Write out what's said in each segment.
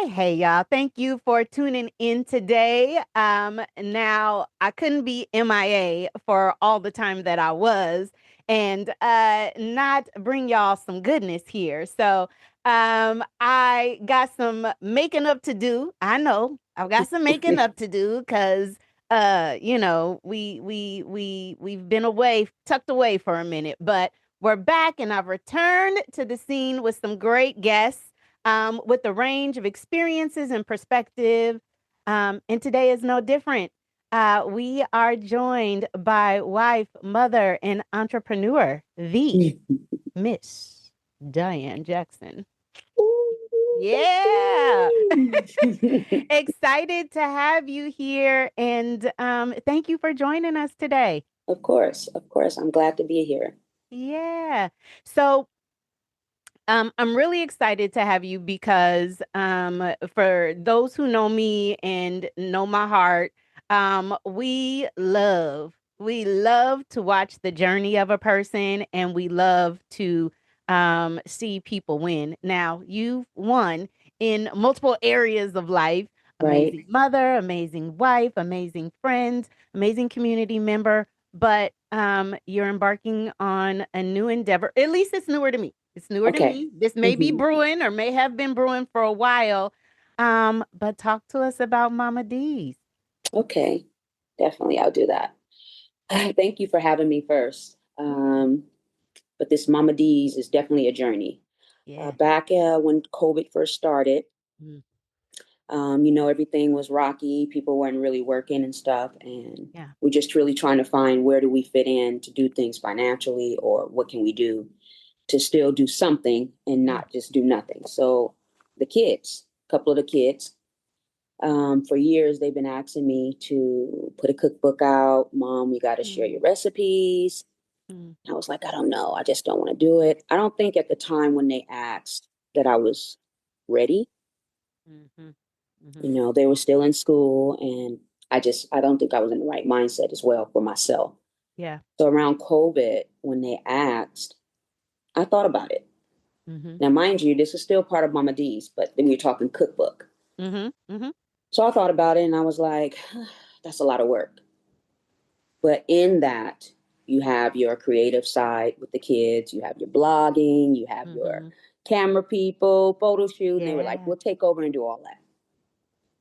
Hey, y'all. Thank you for tuning in today. Now I couldn't be MIA for all the time that I was and not bring y'all some goodness here. So, I got some making up to do. I know I've got some making up to do because we've been away, tucked away for a minute, but we're back and I've returned to the scene with some great guests with a range of experiences and perspective. And today is no different. We are joined by wife, mother, and entrepreneur, the Miss Diane Jackson. Yeah. Excited to have you here. And thank you for joining us today. Of course, of course. I'm glad to be here. Yeah. So I'm really excited to have you because for those who know me and know my heart, we love to watch the journey of a person and we love to see people win. Now, you've won in multiple areas of life. Right. Amazing mother, amazing wife, amazing friend, amazing community member, but you're embarking on a new endeavor. At least it's newer to me. It's newer to Okay. me. This may be hmm brewing or may have been brewing for a while. But talk to us about Mama D's. Okay. Definitely, I'll do that. Thank you for having me first. But this Mama D's is definitely a journey. Yeah. Back when COVID first started, Mm, everything was rocky. People weren't really working and stuff. And yeah. we're just really trying to find where do we fit in to do things financially or what can we do to still do something and Yeah. not just do nothing. So the kids, a couple of the kids, for years, they've been asking me to put a cookbook out. Mom, you got to share Mm, your recipes. mm, I was like, I don't know. I just don't want to do it. I don't think at the time when they asked that I was ready. mm-hmm, mm-hmm. They were still in school, and I don't think I was in the right mindset as well for myself. Yeah. So around COVID, when they asked, I thought about it. Mm-hmm. Now, mind you, this is still part of Mama D's, but then we're talking cookbook. Mm-hmm. Mm-hmm. So I thought about it, and I was like, that's a lot of work. But in that, you have your creative side with the kids, you have your blogging, you have your Mm-hmm. camera people, photo shoot, and they were like, Yeah. we'll take over and do all that.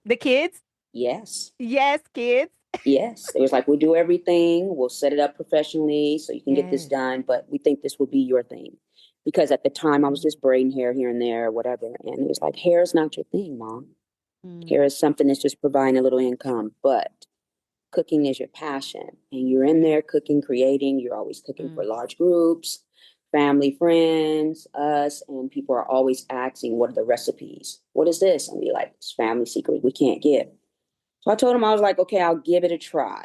The kids? Yes. Yes, kids. Yes. It was like, we'll do everything, we'll set it up professionally so you can get this Yes. done, but we think this will be your thing. Because at the time I was Mm, just braiding hair here and there, whatever. And it was like, hair is not your thing, mom. mm, Hair is something that's just providing a little income. But cooking is your passion and you're in yeah. there cooking, creating, you're always cooking for Mm, large groups, family, friends, us, and people are always asking, what are the recipes? What is this? And we like, it's family secret we can't give. So I told him, I was like, okay, I'll give it a try.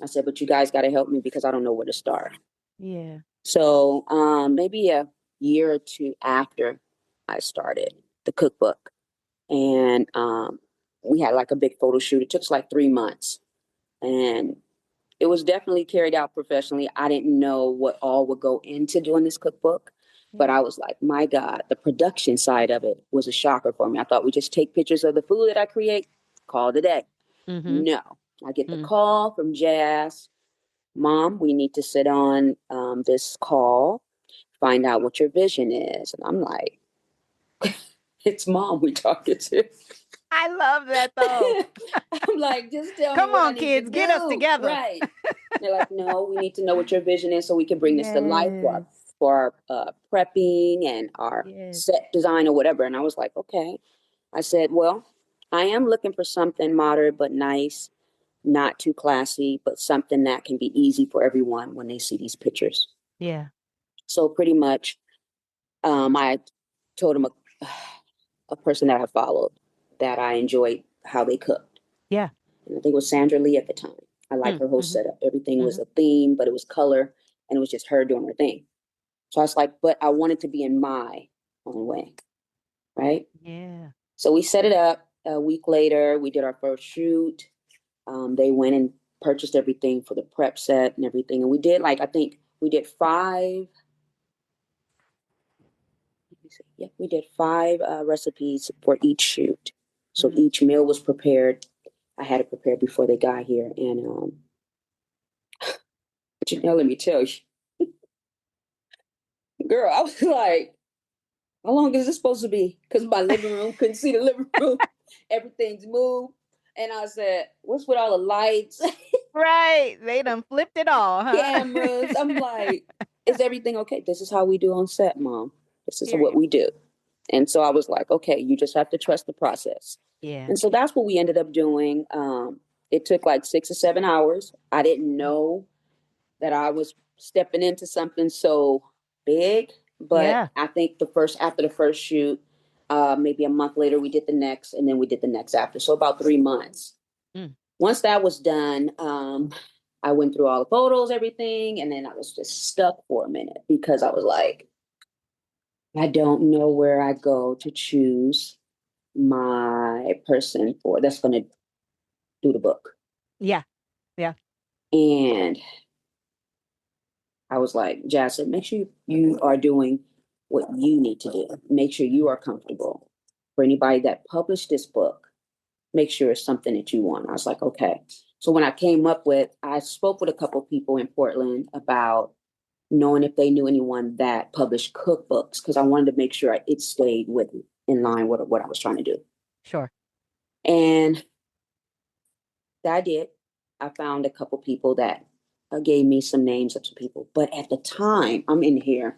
I said, but you guys got to help me because I don't know where to start. yeah. So maybe a year or two after I started the cookbook, and we had like a big photo shoot. It took us like 3 months, and it was definitely carried out professionally. I didn't know what all would go into doing this cookbook, but Yeah. I was like, my God, the production side of it was a shocker for me. I thought we just take pictures of the food that I create, call it a day. Mm-hmm. No, I get the Mm, call from Jazz, Mom, we need to sit on this call, find out what your vision is. And I'm like, it's Mom we talking to. I love that though. I'm like, just tell me Come what I on, need to kids, get us do. together. Right. They're like, no, we need to know what your vision is so we can bring this to life Yes. for our prepping and our Yes. set design or whatever. And I was like, okay. I said, well, I am looking for something moderate but nice, not too classy, but something that can be easy for everyone when they see these pictures. Yeah. So pretty much, I told him a person that I followed that I enjoyed how they cooked. Yeah. And I think it was Sandra Lee at the time. I like Mm, her whole mm-hmm. setup. Everything was Mm-hmm. a theme, but it was color and it was just her doing her thing. So I was like, but I wanted to be in my own way. Right. Yeah. So we set it up. A week later, we did our first shoot. They went and purchased everything for the prep set and everything. And we did like, I think we did Yeah, we did five recipes for each shoot. So Mm. each meal was prepared. I had it prepared before they got here. And, but let me tell you, girl, I was like, how long is this supposed to be? Because my living room couldn't see the living room. Everything's moved. And I said, what's with all the lights, Right. They done flipped it all, huh? cameras? I'm like, is everything okay? This is how we do on set, Mom. This is what Period. we do. And so I was like, okay, you just have to trust the process. Yeah. And so that's what we ended up doing. It took like 6 or 7 hours. I didn't Mm. know that I was stepping into something so big, but Yeah. I think after the first shoot, maybe a month later, we did the next, and then we did the next after. So about 3 months. Mm. Once that was done, I went through all the photos, everything, and then I was just stuck for a minute because I was like, I don't know where I go to choose my person for that's going to do the book. Yeah. Yeah. And I was like, Jazz said, make sure you are doing what you need to do. Make sure you Mm. are comfortable. For anybody that published this book, make sure it's something that you want. I was like, okay. So when I spoke with a couple of people in Portland about knowing if they knew anyone that published cookbooks, because I wanted to make sure it stayed in line with what I was trying to do. Sure. And I did. I found a couple people that gave me some names of some people. But at the time, I'm in here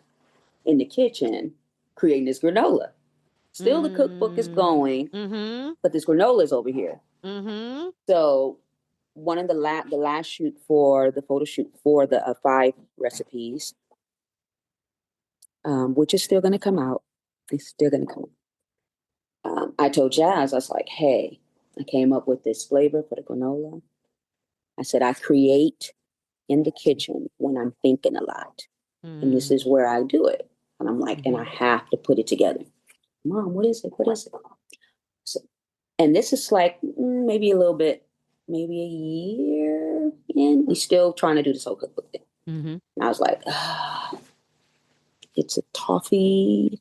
in the kitchen creating this granola. Still, the cookbook is Mm. going, Mhm. but this granola is over here. Mhm. So one of the last shoot for the photo shoot for the five recipes, which is still going to come out. It's still going to come out. I told Jazz, I was like, hey, I came up with this flavor for the granola. I said, I create in the kitchen when I'm thinking a lot. And this Mm. is where I do it. And I'm like, and I Mhm. have to put it together. Mom, what is it? What is it? So, and this is like maybe a little bit, maybe a year in. We still trying to do this whole cookbook thing. Mhm. And I was like, it's a toffee,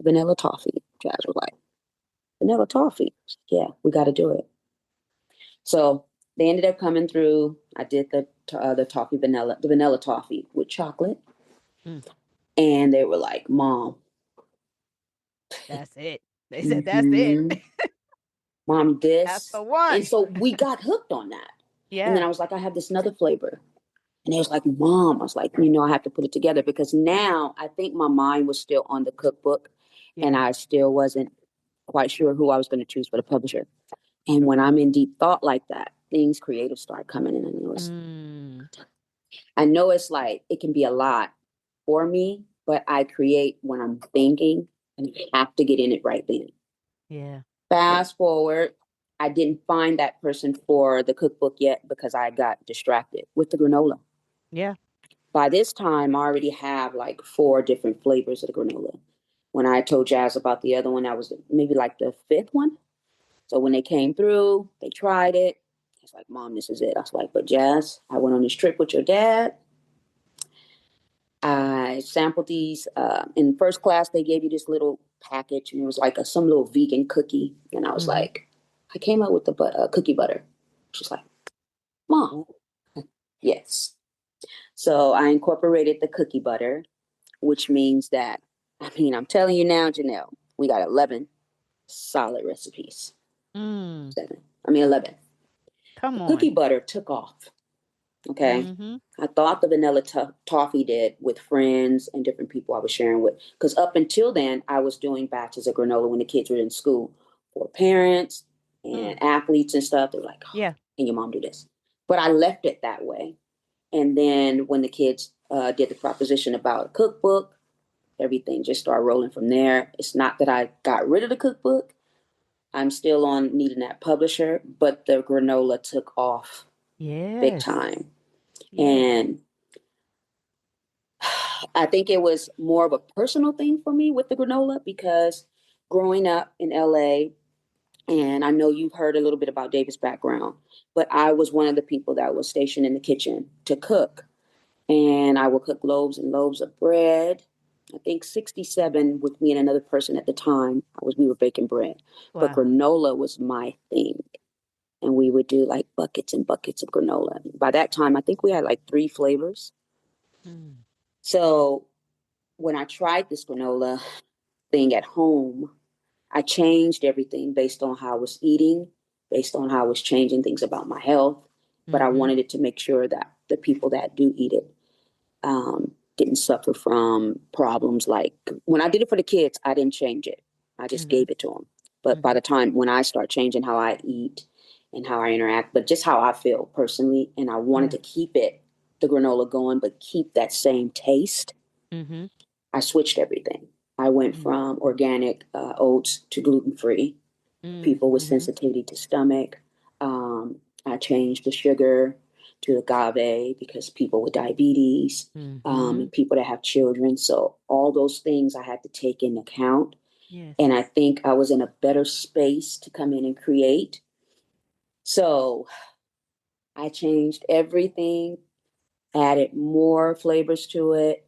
vanilla toffee. Jazz was like, vanilla toffee. Yeah, we got to do it. So they ended up coming through. I did the toffee vanilla, the vanilla toffee with chocolate, Mm. and they were like, "Mom, That's it. They said that's it. mm-hmm, Mom, That's this," the and one. so we got hooked on that. And then Yeah. I was like, "I have this another flavor," and they was like, "Mom," I was like, I have to put it together because now I think my mind was still on the cookbook, and Yeah. I still wasn't quite sure who I was going to choose for the publisher. And Sure. when I'm in deep thought like that, things creative start coming in, and Mm. I know it's like it can be a lot for me, but I create when I'm thinking and I have to get in it right then. Yeah. Fast forward, I didn't find that person for the cookbook yet because I got distracted with the granola. Yeah. By this time, I already have like four different flavors of the granola. When I told Jazz about the other one, I was maybe like the fifth one. So when they came through, they tried it. It's like, Mom, this is it. I was like, but Jazz, I went on this trip with your dad. I sampled these in first class. They gave you this little package, and it was like some little vegan cookie. And I was Mhm. like, I came up with the cookie butter. She's like, Mom, yes. So I incorporated the cookie butter, which means that I'm telling you now, Janelle, we got 11 solid recipes. Mm. 11. The Come cookie on. butter took off. Okay. Mhm. I thought the vanilla toffee did with friends and different people I was sharing with. Because up until then, I was doing batches of granola when the kids were in school for parents Mm. and athletes and stuff. They're like, oh, Yeah. can your mom do this? But I left it that way. And then when the kids did the proposition about a cookbook, everything just started rolling from there. It's not that I got rid of the cookbook. I'm still on needing that publisher, but the granola took off big Yes. time. Yes. And I think it was more of a personal thing for me with the granola because growing up in LA, and I know you've heard a little bit about David's background, but I was one of the people that was stationed in the kitchen to cook. And I would cook loaves and loaves of bread. I think 67 with me and another person at the time. We were baking bread, but Wow. granola was my thing. And we would do like buckets and buckets of granola. By that time, I think we had like 3 flavors. Mm. So when I tried this granola thing at home, I changed everything based on how I was eating, based on how I was changing things about my health. But I Mm-hmm. wanted it to make sure that the people that do eat it didn't suffer from problems like when I did it for the kids, I didn't change it. I just Mm-hmm. gave it to them. But by Mm-hmm. the time when I start changing how I eat and how I interact, but just how I feel personally, and I wanted Yeah. to keep it, the granola going, but keep that same taste, Mm-hmm. I switched everything. I went from organic oats to gluten free. People with Mm-hmm. sensitivity to stomach. I changed the sugar to agave because people with diabetes, Mm-hmm. and people that have children. So all those things I had to take into account. Yes. And I think I was in a better space to come in and create. So I changed everything, added more flavors to it.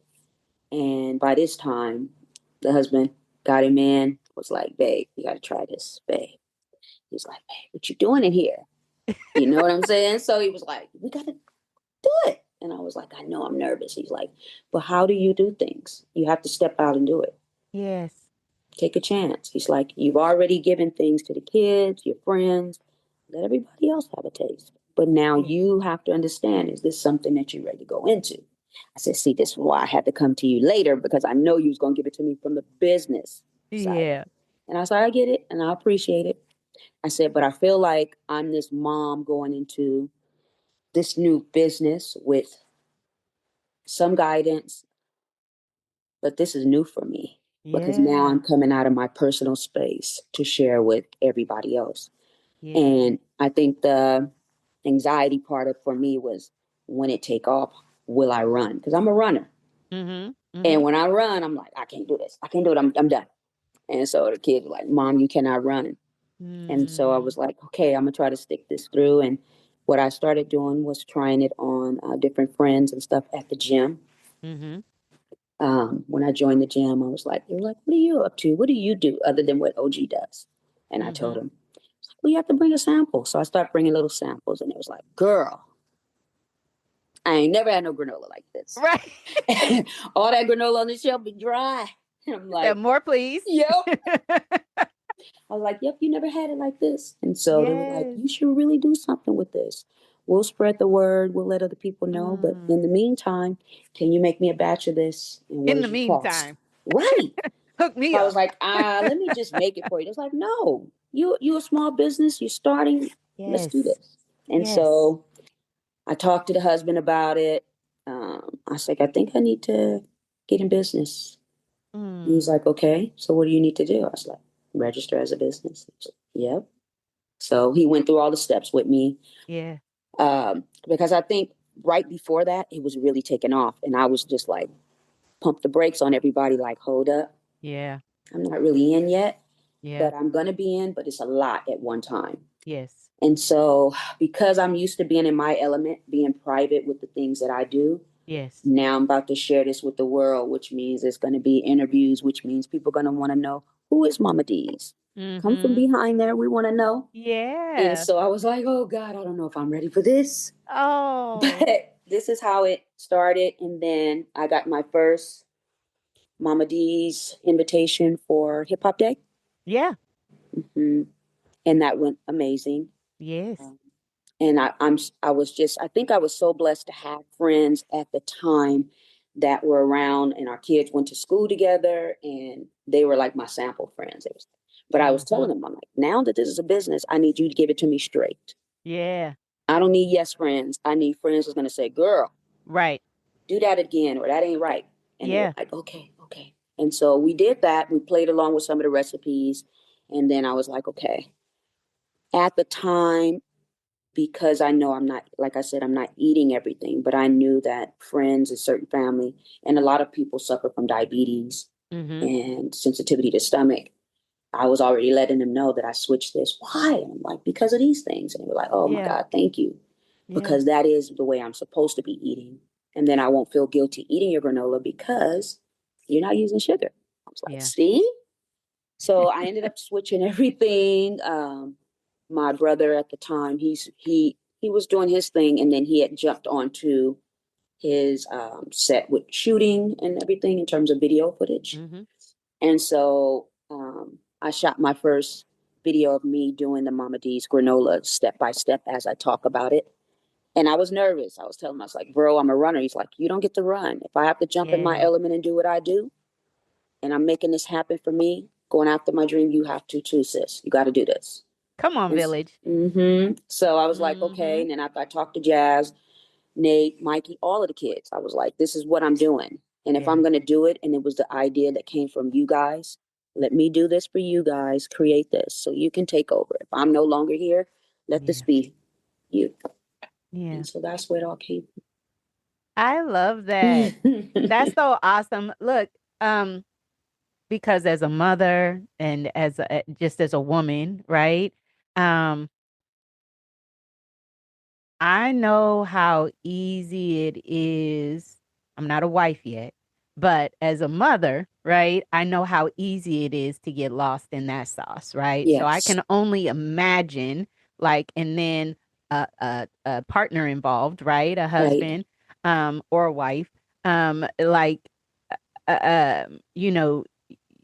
And by this time, the husband got him in, was like, babe, you got to try this, babe. He's like, babe, what you doing in here? You know what I'm saying? So he was like, we got to do it. And I was like, I know I'm nervous. He's like, but how do you do things? You have to step out and do it. Yes. Take a chance. He's like, you've already given things to the kids, your friends. Let everybody else have a taste. But now Yeah. you have to understand, is this something that you're ready to go into? I said, see, this is why I had to come to you later because I know you was going to give it to me from the business side. Yeah. And I said, I get it and I appreciate it. I said, but I feel like I'm this mom going into this new business with some guidance, but this is new for me because now Yeah. I'm coming out of my personal space to share with everybody else. Yes. And I think the anxiety part of for me was when it take off, will I run? Because I'm a runner. Mm-hmm. Mm-hmm. And when I run, I'm like, I can't do this. I can't do it. I'm done. And so the kids were like, Mom, you cannot run. And so I Mm. was like, okay, I'm gonna try to stick this through. And what I started doing was trying it on different friends and stuff at the gym. Mm-hmm. When I joined the gym, I was like, they were like, what are you up to? What do you do other than what OG does? And I told Mm-hmm. him, well, you have to bring a sample. So I started bringing little samples, and it was like, girl, I ain't never had no granola like this. Right. All that granola on the shelf be dry. And I'm Said like, more, please. yep. I was like, yep, you never had it like this. And so they were like, Yes. you should really do something with this. We'll spread the word. We'll let other people know. But in the Mm. meantime, can you make me a batch of this? And what In the is your cost? meantime, Right. hook me I was up. like, let me just make it for you. It was like, no, you a small business. You're starting. Let's do Yes. this. And Yes. so I talked to the husband about it. I was like, I think I need to get in business. And he's Mm. like, okay, so what do you need to do? I was like, register as a business. He's like, yep. So he went through all the steps with me Yeah. because I think right before that, it was really taking off. And I was just like, pump the brakes on everybody, like, hold up. Yeah. I'm not really in yet, Yeah. but I'm going to be in, but it's a lot at one time. Yes. And so, because I'm used to being in my element, being private with the things that I do, Yes. now I'm about to share this with the world, which means it's going to be interviews, which means people are going to want to know who is Mama D's. Come from Mm-hmm. behind there. We want to know. And Yeah. so I was like, oh God, I don't know if I'm ready for this. Oh. But this is how it started. And then I got my first Mama D's invitation for Hip Hop Day. Yeah. Hmm. And that went amazing. Yes. Um, and I was just I think I was so blessed to have friends at the time that were around, and our kids went to school together, and they were like my sample friends. But I was Mm-hmm. telling them, I'm like, now that this is a business, I need you to give it to me straight. Yeah. I don't need yes friends. I need friends who's gonna say, girl, Right. do that again, or that ain't right. And they were Yeah. like, okay, okay. And so we did that. We played along with some of the recipes, and then I was like, okay. At the time, because I know I'm not, like I said, I'm not eating everything, but I knew that friends and certain family and a lot of people suffer from diabetes Mm-hmm. and sensitivity to stomach. I was already letting them know that I switched this. Why? And I'm like, because of these things. And they were like, oh my Yeah. God, thank you. Yeah. Because that is the way I'm supposed to be eating. And then I won't feel guilty eating your granola because you're not using sugar. I was like, Yeah. see? So I ended up switching everything. My brother at the time, he was doing his thing, and then he had jumped onto his set with shooting and everything in terms of video footage. Mm-hmm. And so I shot my first video of me doing the Mama D's granola step by step as I talk about it. And I was nervous. I was telling him, I was like, bro, I'm a runner. He's like, you don't get to run. If I have to jump in my Yeah. element and do what I do, and I'm making this happen for me, going after my dream, you have to too, sis. You got to do this. Come on, Village. So I was like, okay. Mm-hmm. And then after I talked to Jazz, Nate, Mikey, all of the kids, I was like, this is what I'm doing. And if Yeah. I'm going to do it, and it was the idea that came from you guys, let me do this for you guys, create this so you can take over. If I'm no longer here, let this Yeah. be you. Yeah. And so that's where it all came I love that. from. That's so awesome. Look, because as a mother and as just as a woman, right? Um, I know how easy it is. I'm not a wife yet, but as a mother, right? I know how easy it is to get lost in that sauce, right? So I Yes. can only imagine, like, and then a partner involved, right? A Right. husband, or a wife, like, you know,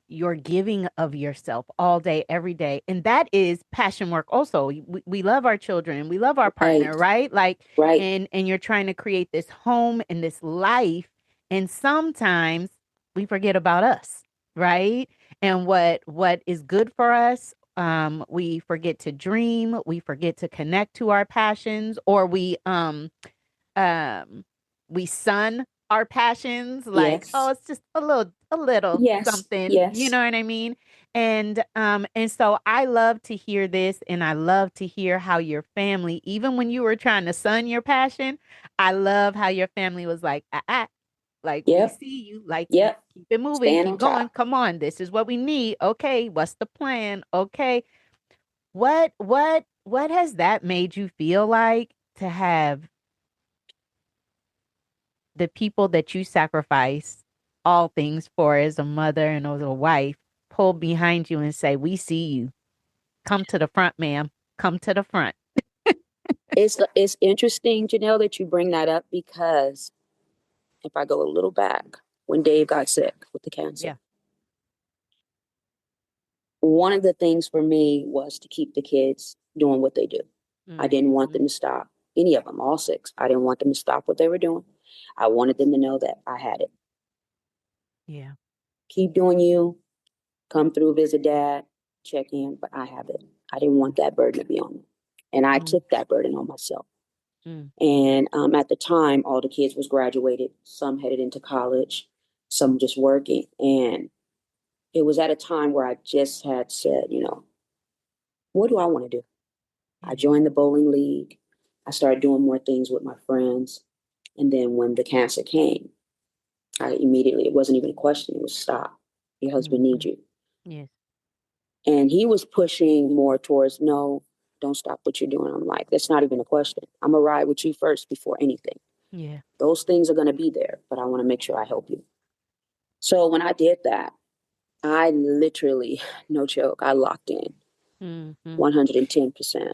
you're giving of yourself all day, every day. And that is passion work also. We love our children, we love our partner, Right. right? Like, Right. and you're trying to create this home and this life. And sometimes we forget about us, right? And what is good for us. We forget to dream, we forget to connect to our passions, or um we sun our passions like, oh, Yes. it's just a little Yes. something, you Yes. know what I mean? And so I love to hear this, and I love to hear how your family, even when you were trying to sun your passion, I love how your family was like, like, we Yep. see you, like, Yep. keep it moving, Staying keep on going, top. come on, this is what we need. Okay, what's the plan? Okay, what has that made you feel like, to have the people that you sacrifice all things for as a mother and as a wife pull behind you and say, we see you. Come to the front, ma'am. Come to the front. It's interesting, Janelle, that you bring that up because if I go a little back, when Dave got sick with the cancer, Yeah. one of the things for me was to keep the kids doing what they do. I didn't want Mm-hmm. them to stop, any of them, all six. I didn't want them to stop what they were doing. I wanted them to know that I had it. Yeah. Keep doing you, come through, visit dad, check in, but I have it. I didn't want that burden to be on me. And I Mm-hmm. took that burden on myself. And at the time, all the kids was graduated. Some headed into college, some just working. And it was at a time where I just had said, what do I want to do? I Yeah. joined the bowling league. I started doing more things with my friends. And then when the cancer came, I immediately, it wasn't even a question, it was stop. Your husband Mm-hmm. needs you. Yes. And he was pushing more towards, no, don't stop what you're doing. I'm like, that's not even a question. I'm going to ride with you first before anything. Yeah. Those things are going to be there, but I want to make sure I help you. So when I did that, I literally, no joke, I locked in Mm-hmm. 110%.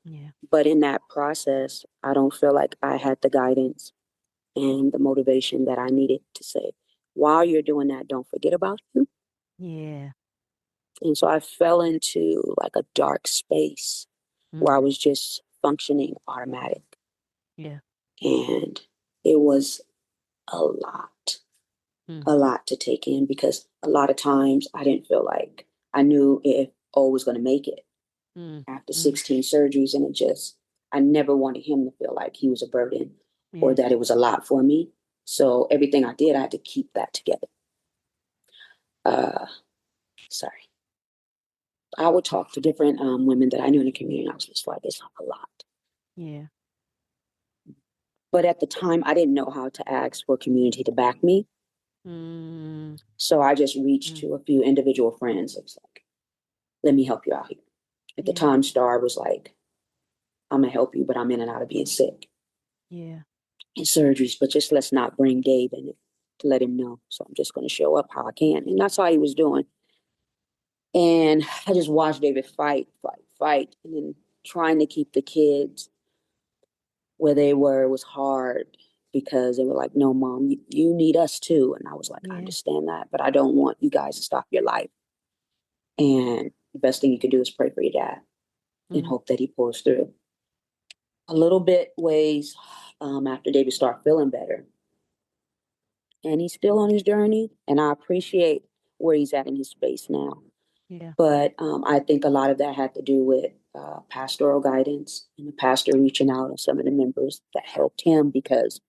Yeah. But in that process, I don't feel like I had the guidance and the motivation that I needed to say, while you're doing that, don't forget about you. Yeah. And so I fell into like a dark space where I Mm. was just functioning automatic. Yeah. And it was a Mm. a lot to take in because a lot of times I didn't feel like I knew if O was going to make it Mm. after Mm. 16 surgeries. And I never wanted him to feel like he was a burden or Yes. that it was a lot for me. So everything I did, I had to keep that together. Uh, sorry. I would talk to different women that I knew in the community. And I was just like, it's not a lot. Yeah. But at the time, I didn't know how to ask for community to back me. Mm. So I just reached Mm. to a few individual friends. It was like, let me help you out here. At the Yeah. time, Star was like, I'm going to help you, but I'm in and out of being sick Yeah. and surgeries, but just let's not bring Dave in it. to let him know. So I'm just going to show up how I can. And that's how he was doing. And I just watched David fight, fight, fight, and then trying to keep the kids where they were was hard because they were like, no, mom, you need us too. And I was like, I Yeah. understand that, but I don't want you guys to stop your life. And the best thing you can do is pray for your dad and Mm. hope that he pulls through. A little bit ways after David started feeling better. And he's still on his journey. And I appreciate where he's at in his space now. Yeah. But I think a lot of that had to do with pastoral guidance and the pastor reaching out and some of the members that helped him because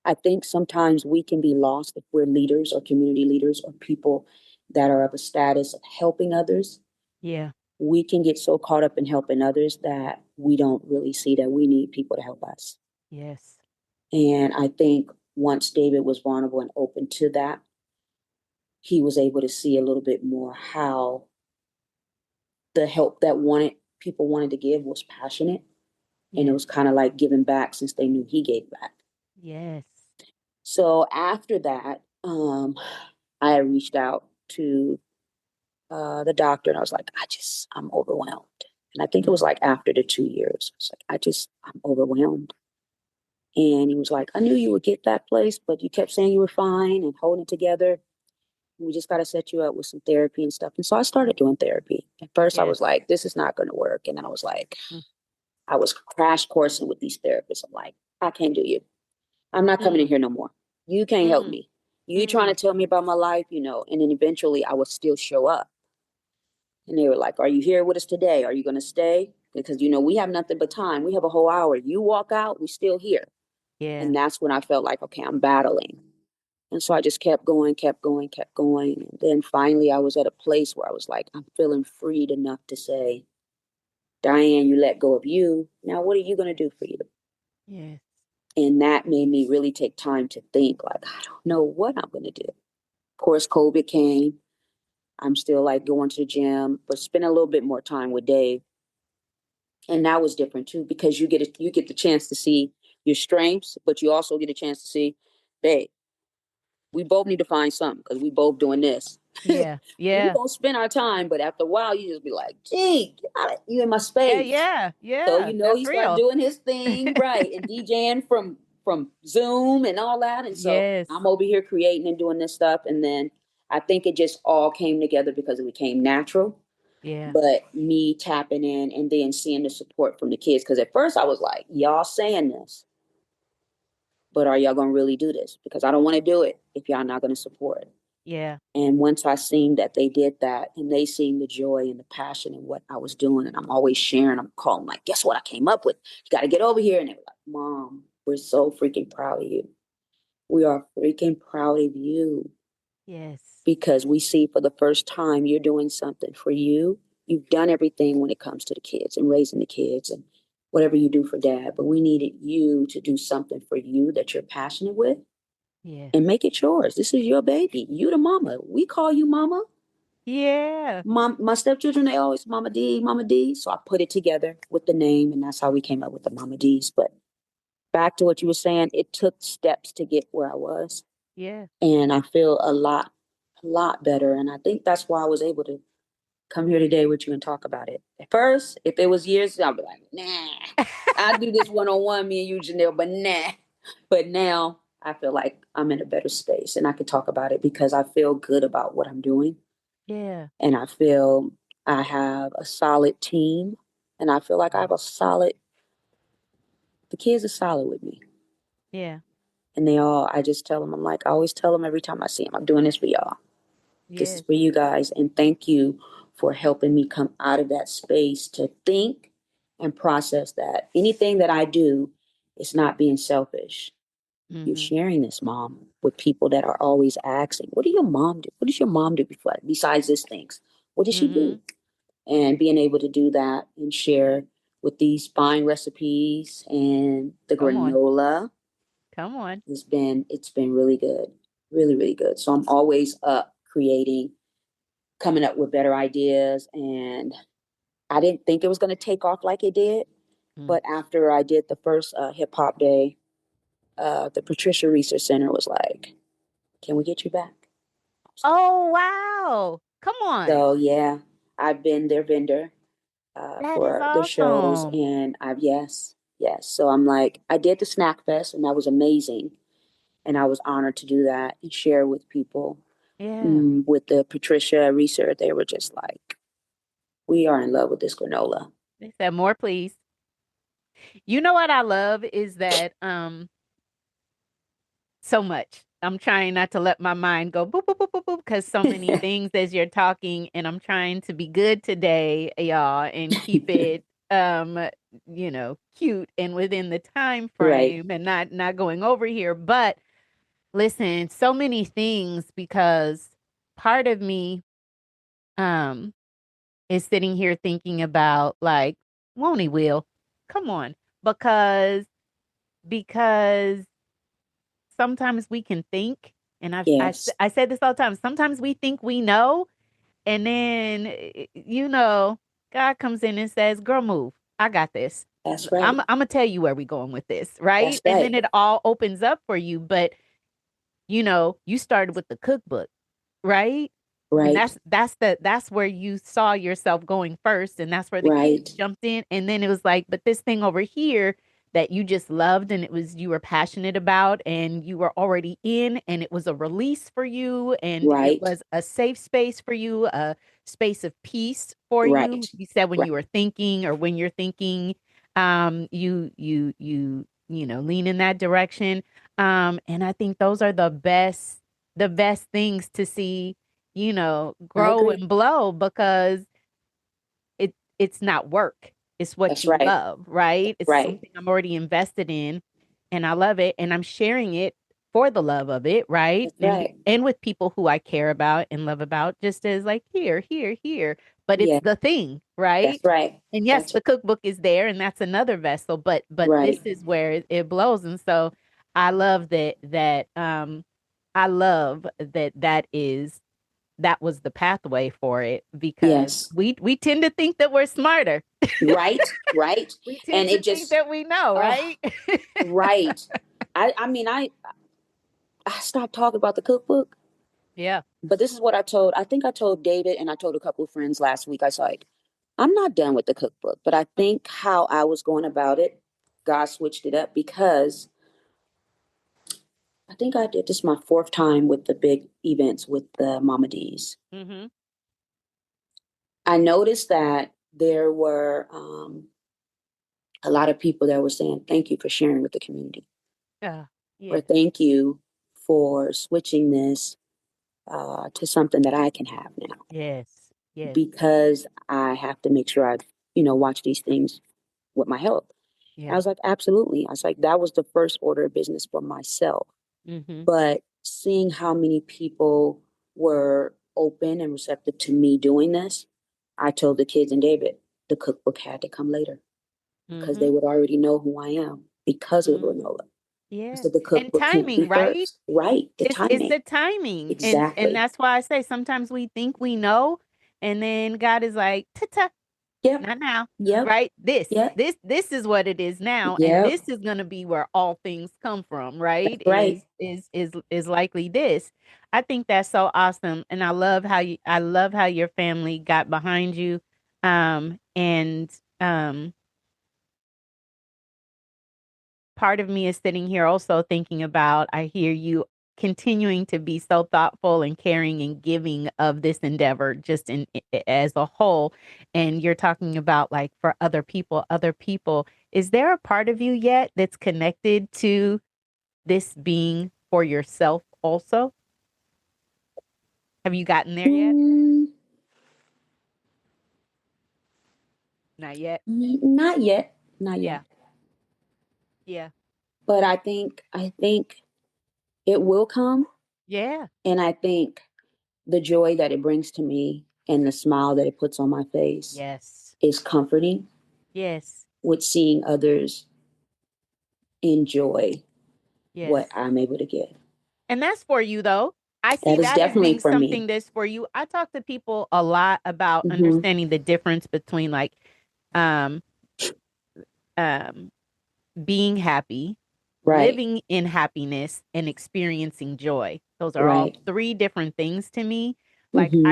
I think sometimes we can be lost if we're leaders or community leaders or people that are of a status of helping others. Yeah. We can get so caught up in helping others that we don't really see that we need people to help us. Yes. And I think once David was vulnerable and open to that, he was able to see a little bit more how the help that wanted people wanted to give was passionate. And it Yes. was kind of like giving back since they knew he gave back. Yes. So after that, I reached out to the doctor and I was like, I'm overwhelmed. And I think it was Mm. like after the 2 years, I was like, I'm overwhelmed. And he was like, I knew you would get that place, but you kept saying you were fine and holding it together. We just got to set you up with some therapy and stuff. And so I started doing therapy. At first, I was Yes. like, this is not going to work. And then I was like, Mm. I was crash coursing with these therapists. I'm like, I can't do you. I'm not coming in Mm. here no more. You can't help Mm. me. You trying to Mm. tell me about my life, and then eventually I would still show up. And they were like, are you here with us today? Are you going to stay? Because, we have nothing but time. We have a whole hour. You walk out, we still here. Yeah. And that's when I felt like, okay, I'm battling. And so I just kept going, kept going, kept going. And then finally I was at a place where I was like, I'm feeling freed enough to say, Diane, you let go of you. Now, what are you going to do for you? Yes. And that made me really take time to think, like, I don't know what I'm going to do. Of course, COVID came. I'm still like going to the gym, but spending a little bit more time with Dave. And that was different too, because you get the chance to see your strengths, but you also get a chance to see, babe, we both need to find something because we both doing this. Yeah. We Yeah. gonna spend our time, but after a while, you just be like, gee, you in my Yeah. space. Yeah. So Yeah. That's he started real. doing his thing, right, and DJing from Zoom and all that. And so Yes. I'm over here creating and doing this stuff. And then I think it just all came together because it became natural. Yeah. But me tapping in and then seeing the support from the kids. Because at first I was like, y'all saying this, but are y'all gonna really do this? Because I don't want to do it if y'all not gonna support it. Yeah. And once I seen that they did that and they seen the joy and the passion in what I was doing, and I'm always sharing, I'm calling like, guess what I came up with? You got to get over here. And they were like, Mom, we're so freaking proud of you. We are freaking proud of you Yes. because we see for the first time you're doing something for you. You've done everything when it comes to the kids and raising the kids and whatever you do for dad, but we needed you to do something for you that you're passionate with Yes. and make it yours. This is your baby. You the mama. We call you mama. Yeah. My stepchildren, they always Mama D, Mama D. So I put it together with the name, and that's how we came up with the Mama D's. But back to what you were saying, it took steps to get where I was, Yeah. and I feel a lot better. And I think that's why I was able to come here today with you and talk about it. At first, if it was years ago, I'd be like, nah, I'll do this one on one, me and you, Janelle, but nah. But now I feel like I'm in a better space, and I can talk about it because I feel good about what I'm doing. Yeah. And I feel I have a solid team, and I feel like I have a solid. The kids are solid with me, Yeah. and I just tell them, I'm like, I always tell them every time I see them, I'm doing this for y'all. This is Yes. for you guys, and thank you for helping me come out of that space to think and process that anything that I do is not being selfish. You're Mm-hmm. sharing this, mom, with people that are always asking, "What do your mom do? What does your mom do besides these things? What does she Mm-hmm. do?" And being able to do that and share with these fine recipes and the Come on. granola Come on. it's been really good, really, really good. So I'm always up creating, coming up with better ideas. And I didn't think it was going to take off like it did, Mm. but after I did the first hip hop day, the Patricia Research Center was like, Can we get you back? Oh, wow. Come on. So yeah, I've been their vendor That is for the shows, awesome. and I've yes, yes. So I'm like, I did the snack fest, and that was amazing, and I was honored to do that and share with people. Yeah. With the Patricia research, they were just like, "We are in love with this granola." They said more, please. You know what I love is that so much. I'm trying not to let my mind go boop boop boop boop boop because so many things as you're talking, and I'm trying to be good today, y'all, and keep it cute and within the time Right. frame and not going over here. But listen, so many things because part of me um is sitting here thinking about like, won't he will? Come on. Because sometimes we can think, and Yes, I said this all the time. Sometimes we think we know, and then God comes in and says, "Girl, move. I got this. that's I'm right. gonna tell you where we're going with this, That's right?" And then right. it all opens up for you. But you started with the cookbook, right? And Right. that's where you saw yourself going first, and that's where the kids Right. jumped in, and then it was like, but this thing over here that you just loved and it was you were passionate about and you were already in, and it was a release for you, and it Right. was a safe space for you, a space of peace for you. Right. You said when Right. you were thinking or when you're thinking, lean in that direction. And I think those are the best things to see, I grow agree. and blow because it's not work. It's what That's you right. love, right? It's Right. something I'm already invested in and I love it and I'm sharing it for the love of it, right? That's And right. and with people who I care about and love about just as like here, here, here, but it's Yeah. the thing, right? That's right. And yes, That's the cookbook is there and that's another vessel, but this right. is where it blows. And so I love that was the pathway for it because Yes. we tend to think that we're smarter. Right. Right. We And tend to it think just, that we know, oh, right? right. I mean, I stopped talking about the cookbook, Yeah. but this is what I think I told David and I told a couple of friends last week. I was like, I'm not done with the cookbook, but I think how I was going about it, God switched it up because I think I did this my fourth time with the big events with the Mama D's. Mm-hmm. I noticed that there were a lot of people that were saying, thank you for sharing with the community, Yeah. or Yeah. thank you for switching this to something that I can have now Yes. Yes. because I have to make sure I, watch these things with my health. I Yeah. was like, absolutely. I was like, that was the first order of business for myself. Mm-hmm. But seeing how many people were open and receptive to me doing this, I told the kids and David the cookbook had to come later because Mm-hmm. they would already know who I am because of the Mm-hmm. granola. I Yeah. said the And cookbook can't be timing, right? first. Right. The It's timing. the timing. And Exactly. that's why I say sometimes we think we know, and then God is like, ta Yep. not now, Yep. right? This, Yep. this, this is what it is now, and Yep. this is going to be where all things come from, right? That's right. Is likely this. I think that's so awesome, and I love how your family got behind you, and part of me is sitting here also thinking about, I hear you continuing to be so thoughtful and caring and giving of this endeavor just as a whole. And you're talking about like for other people. Is there a part of you yet that's connected to this being for yourself also? Have you gotten there yet? Mm, Not yet. not yet. Not yet. Yeah. Yeah. But I think it will come. Yeah. And I think the joy that it brings to me and the smile that it puts on my face Yes. is comforting Yes. with seeing others enjoy Yes. what I'm able to give. And that's for you though. I see That is that as definitely being for me. something that's for you. I talk to people a lot about Hmm. understanding the difference between um um being happy Right. living in happiness, and experiencing joy. Those are all Right. three different things to me. Like Mm-hmm.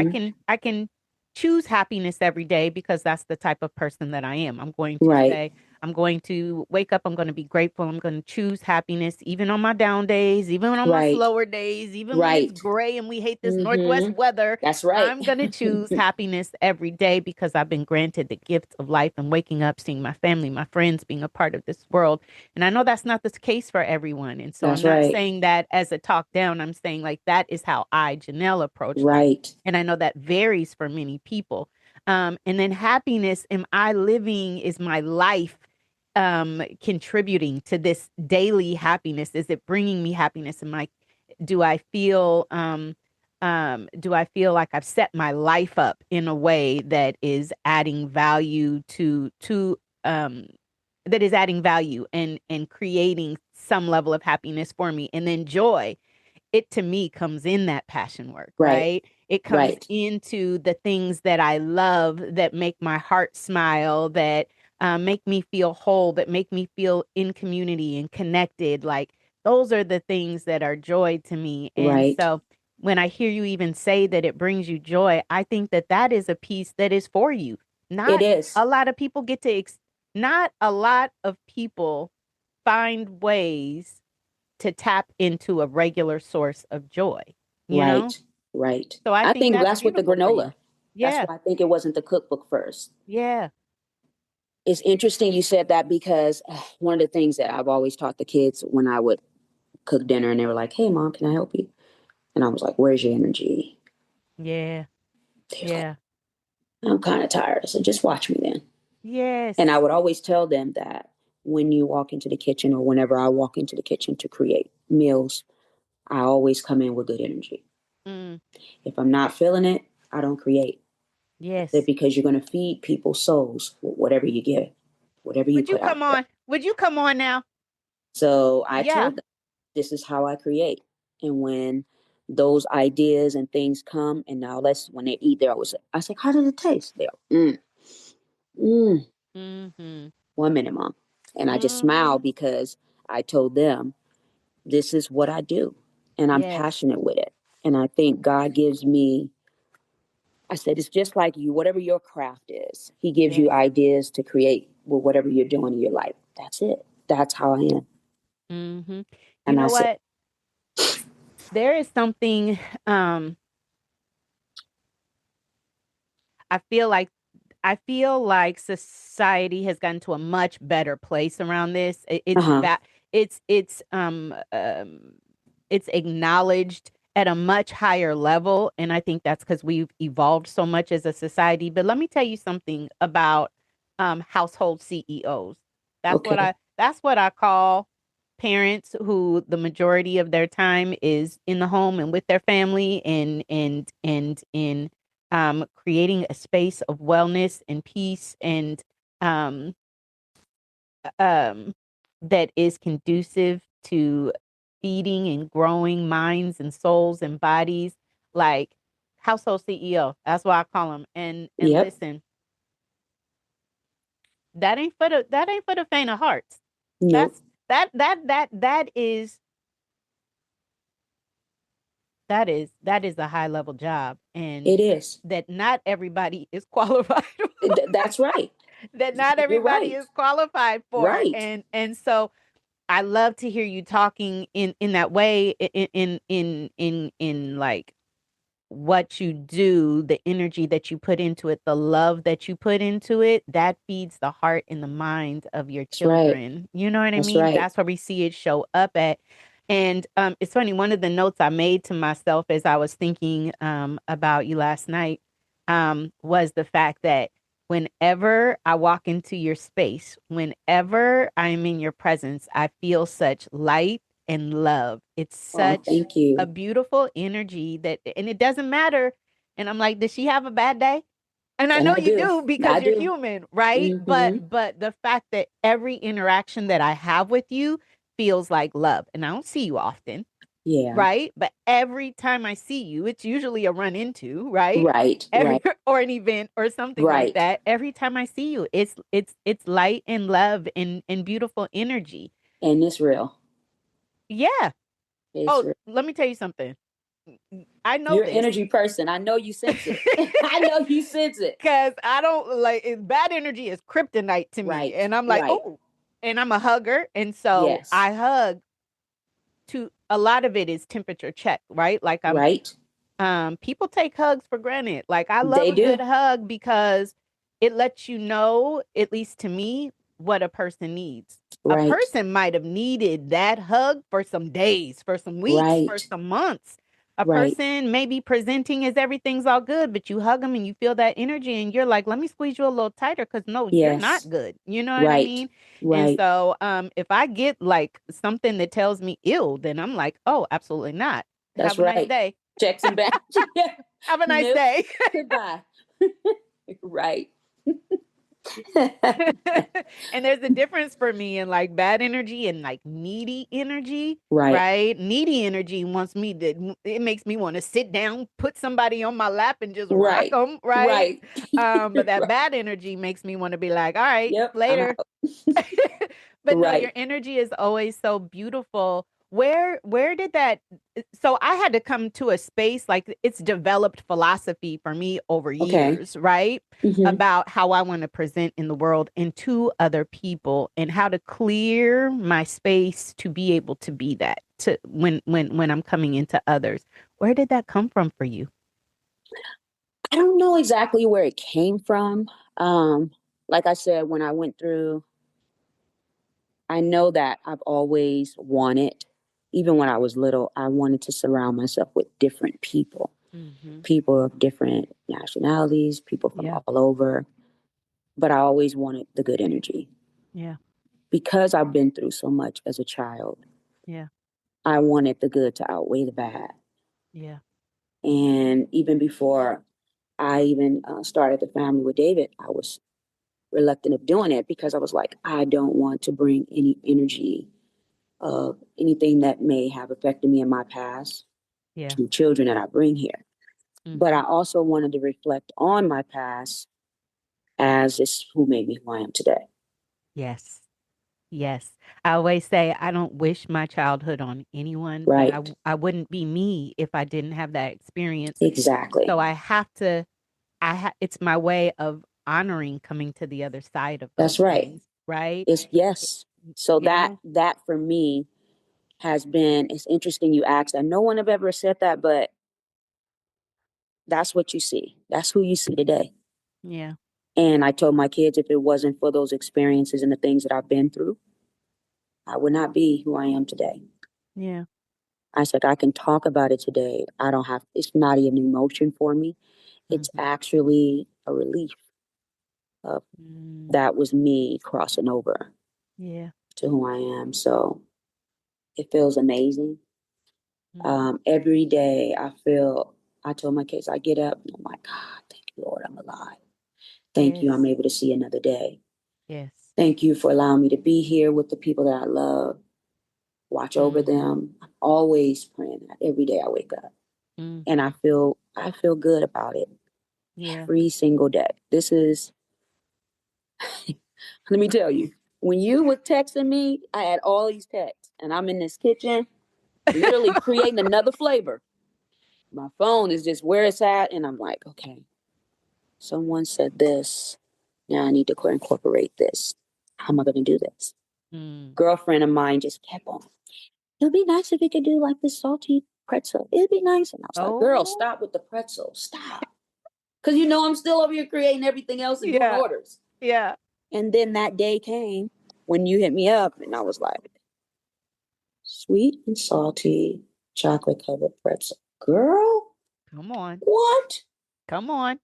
I can choose happiness every day because that's the type of person that I am. I'm going to Right. say, I'm going to wake up, I'm going to be grateful, I'm going to choose happiness even on my down days, even on my Right. slower days, even when it's Right. gray and we hate this Northwest Mm-hmm. weather. That's right. I'm going to choose happiness every day because I've been granted the gift of life and waking up, seeing my family, my friends, being a part of this world. And I know that's not the case for everyone. And so I'm That's not right. saying that as a talk down. I'm saying like that is how I, Janelle, approach life. Right. And I know that varies for many people. And then happiness, am I living, is my life contributing to this daily happiness? Is it bringing me happiness? Am I, do I feel, do I feel like I've set my life up in a way that is adding value um, that is adding value and creating some level of happiness for me? And then joy, it to me comes in that passion work, Right. right? It comes Right. into the things that I love that make my heart smile, that make me feel whole, that make me feel in community and connected. Like those are the things that are joy to me. And Right. so when I hear you even say that it brings you joy, I think that that is a piece that is for you. It Not is. a lot of people get to, not a lot of people find ways to tap into a regular source of joy, you know? Right. Right. So I I think think that's that's with the beautiful for you. granola. That's Yeah. why I think it wasn't the cookbook first. Yeah. It's interesting you said that because one of the things that I've always taught the kids when I would cook dinner and they were like, "Hey, mom, can I help you?" And I was like, "Where's your energy?" Yeah. They was like, Yeah. "I'm kind of tired." I said, "Just watch me then." And I Yes. would always tell them that when you walk into the kitchen or whenever I walk into the kitchen to create meals, I always come in with good energy. Mm. If I'm not feeling it, I don't create. I said, Yes. because you're going to feed people's souls with whatever you give, whatever you Would you put out come there. on? Would you come on now? So I Yeah. told them, this is how I create. And when those ideas and things come, and now let's, when they eat, they're always, I was like, how did it taste? They're, mm, Mm-hmm. 1 minute, mom. And I just smile Mm-hmm. because I told them, this is what I do. And I'm Yes. passionate with it. And I think God gives me, I said, it's just like you, whatever your craft is, He gives you Yes. ideas to create with whatever you're doing in your life. That's it. That's how I am. Mm-hmm. You And I know said, what? There is something, um, I feel like society has gotten to a much better place around this. uh It's huh. that it's acknowledged at a much higher level, and I think that's because we've evolved so much as a society. But let me tell you something about household CEOs. Okay. That's what I call parents who the majority of their time is in the home and with their family and in creating a space of wellness and peace and um, um, that is conducive to feeding and growing minds and souls and bodies, like household CEO. That's what I call them. And Yep. listen, that ain't for the faint of hearts. Nope. That's that is that is a high level job, and It is. that not everybody is qualified for. That's right. That not You're everybody right. is qualified for. Right. And so I love to hear you talking in that way, in like what you do, the energy that you put into it, the love that you put into it, that feeds the heart and the mind of your That's right. children. You know what I That's mean? right. That's where we see it show up at. And it's funny, one of the notes I made to myself as I was thinking about you last night was the fact that whenever I walk into your space, whenever I'm in your presence, I feel such light and love. It's Oh, such thank a you. beautiful energy that, and it doesn't matter. And I'm like, does she have a bad day? And I And know I you do. do I because you're do. human, right? Mm-hmm. But the fact that every interaction that I have with you feels like love. And I don't see you often, Yeah. right? But every time I see you, it's usually a run into, right? Right. Every Right. or an event or something like Right. that. Every time I see you, it's light and love and beautiful energy. And it's real. Yeah. It's Oh, let me tell you something. I know you're an this. energy person. I know you sense it. I know you sense it. Because I don't like bad energy is kryptonite to me. Right. And I'm like, Right. oh, and I'm a hugger. And so Yes. I hug to a lot of it is temperature check, right? Like Right. people take hugs for granted. Like I love They a good do. hug because it lets you know, at least to me, what a person needs. A Right. person might have needed that hug for some days, for some weeks, for Right. some months. A Right. person may be presenting as everything's all good, but you hug them and you feel that energy and you're like, let me squeeze you a little tighter because no, you're Yes. not good. You know what I Right. mean? And Right. so if I get like something that tells me ill, then I'm like, oh, absolutely not. That's Have a nice right. day. Checks and balances. Yeah. Have a nice Nope. day. Goodbye. Right. And there's a difference for me in like bad energy and like needy energy, Right. right? Needy energy wants me to, it makes me want to sit down, put somebody on my lap and just rock Right. them, right? Right. But that Right. bad energy makes me want to be like, all right, Yep. I'm later. out. But no, your Right. energy is always so beautiful. Where did that so I had to come to a space like it's developed philosophy for me over Okay. years, right? Hmm. About how I want to present in the world and to other people and how to clear my space to be able to be that to when I'm coming into others. Where did that come from for you? I don't know exactly where it came from. Um, like I said, when I went through, I know that I've always wanted, even when I was little, I wanted to surround myself with different people, Mm-hmm. people of different nationalities, people from Yeah. all over. But I always wanted the good energy Yeah. because I've been through so much as a child. Yeah. I wanted the good to outweigh the bad. Yeah. And even before I even started the family with David, I was reluctant of doing it because I was like, I don't want to bring any energy of anything that may have affected me in my past Yeah. to children that I bring here. But Mm-hmm. I also wanted to reflect on my past as this who made me who I am today. Yes. Yes. I always say I don't wish my childhood on anyone, but Right. I wouldn't be me if I didn't have that experience. Exactly. So I have to it's my way of honoring coming to the other side of those That's right. things, right? It's yes. So You know? that for me has been, it's interesting you asked that. No one have ever said that, but that's what you see. That's who you see today. Yeah. And I told my kids if it wasn't for those experiences and the things that I've been through, I would not be who I am today. Yeah. I said, I can talk about it today. I don't have, it's not an emotion for me. It's Mm-hmm. actually a relief of Mm, that was me crossing over yeah. to who I am. So it feels amazing. Mm, Every day I told my kids, I get up and I'm like, God, thank you, Lord, I'm alive. Thank you, I'm yes. able to see another day. Yes. Thank you for allowing me to be here with the people that I love, watch over Mm-hmm. them. I'm always praying that every day I wake up. And Mm-hmm. I feel good about it Yeah. every single day. This is let me tell you, when you were texting me, I had all these texts and I'm in this kitchen literally creating another flavor. My phone is just where it's at and I'm like, okay, someone said this. Now I need to incorporate this. How am I going to do this? Mm. Girlfriend of mine just kept on. It'd be nice if we could do like this salty pretzel. It'd be nice. And I was like, girl, Oh, stop with the pretzel. Stop. Because I'm still over here creating everything else and doing yeah. orders. Yeah. And then that day came when you hit me up, and I was like, sweet and salty chocolate covered pretzel. Girl, Come on. what? Come on.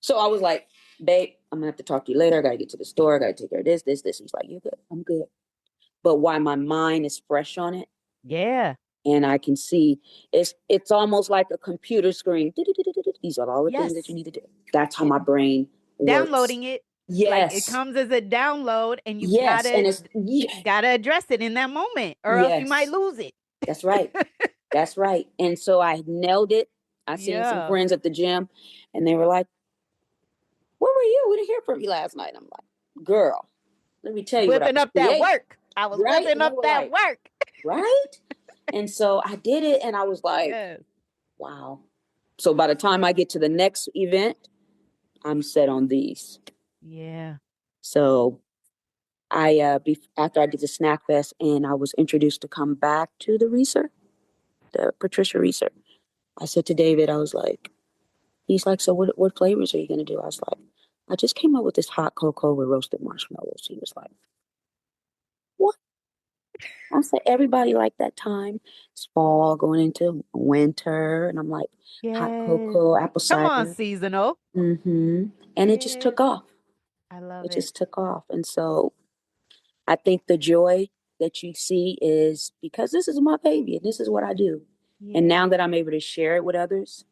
So I was like, babe, I'm gonna have to talk to you later. I gotta get to the store. I gotta take care of this. He's like, you're good. I'm good. But why my mind is fresh on it, Yeah. and I can see it's almost like a computer screen. These are all the things that you Yes. need to do. That's how It my brain works. downloading it like it Yes, comes as a download and you yes, and gotta it's yeah, gotta address it in that moment or else you might yes. lose it. That's right. That's right. And so I nailed it. I seen some Yeah. friends at the gym, and they were like, "Where were you? We didn't hear from you last night." I'm like, "Girl, let me tell you what I Whipping was up that creating." work. I was Right? whipping And they up were that like, work. right? And so I did it and I was like, Yes. wow. So by the time I get to the next event, I'm set on these. Yeah. So after I did the snack fest and I was introduced to come back to the Reeser, the Patricia Reeser, I said to David, I was like, he's like, so what flavors are you going to do? I was like, I just came up with this hot cocoa with roasted marshmallows. He was like, what? I said, everybody liked that time. It's fall going into winter. And I'm like, hot Yes. cocoa, apple Come on, cider. seasonal. Mm-hmm. And it just Yes. took off. I love It it. just took off. And so I think the joy that you see is because this is my baby and this is what I do. And Yeah. now that I'm able to share it with others,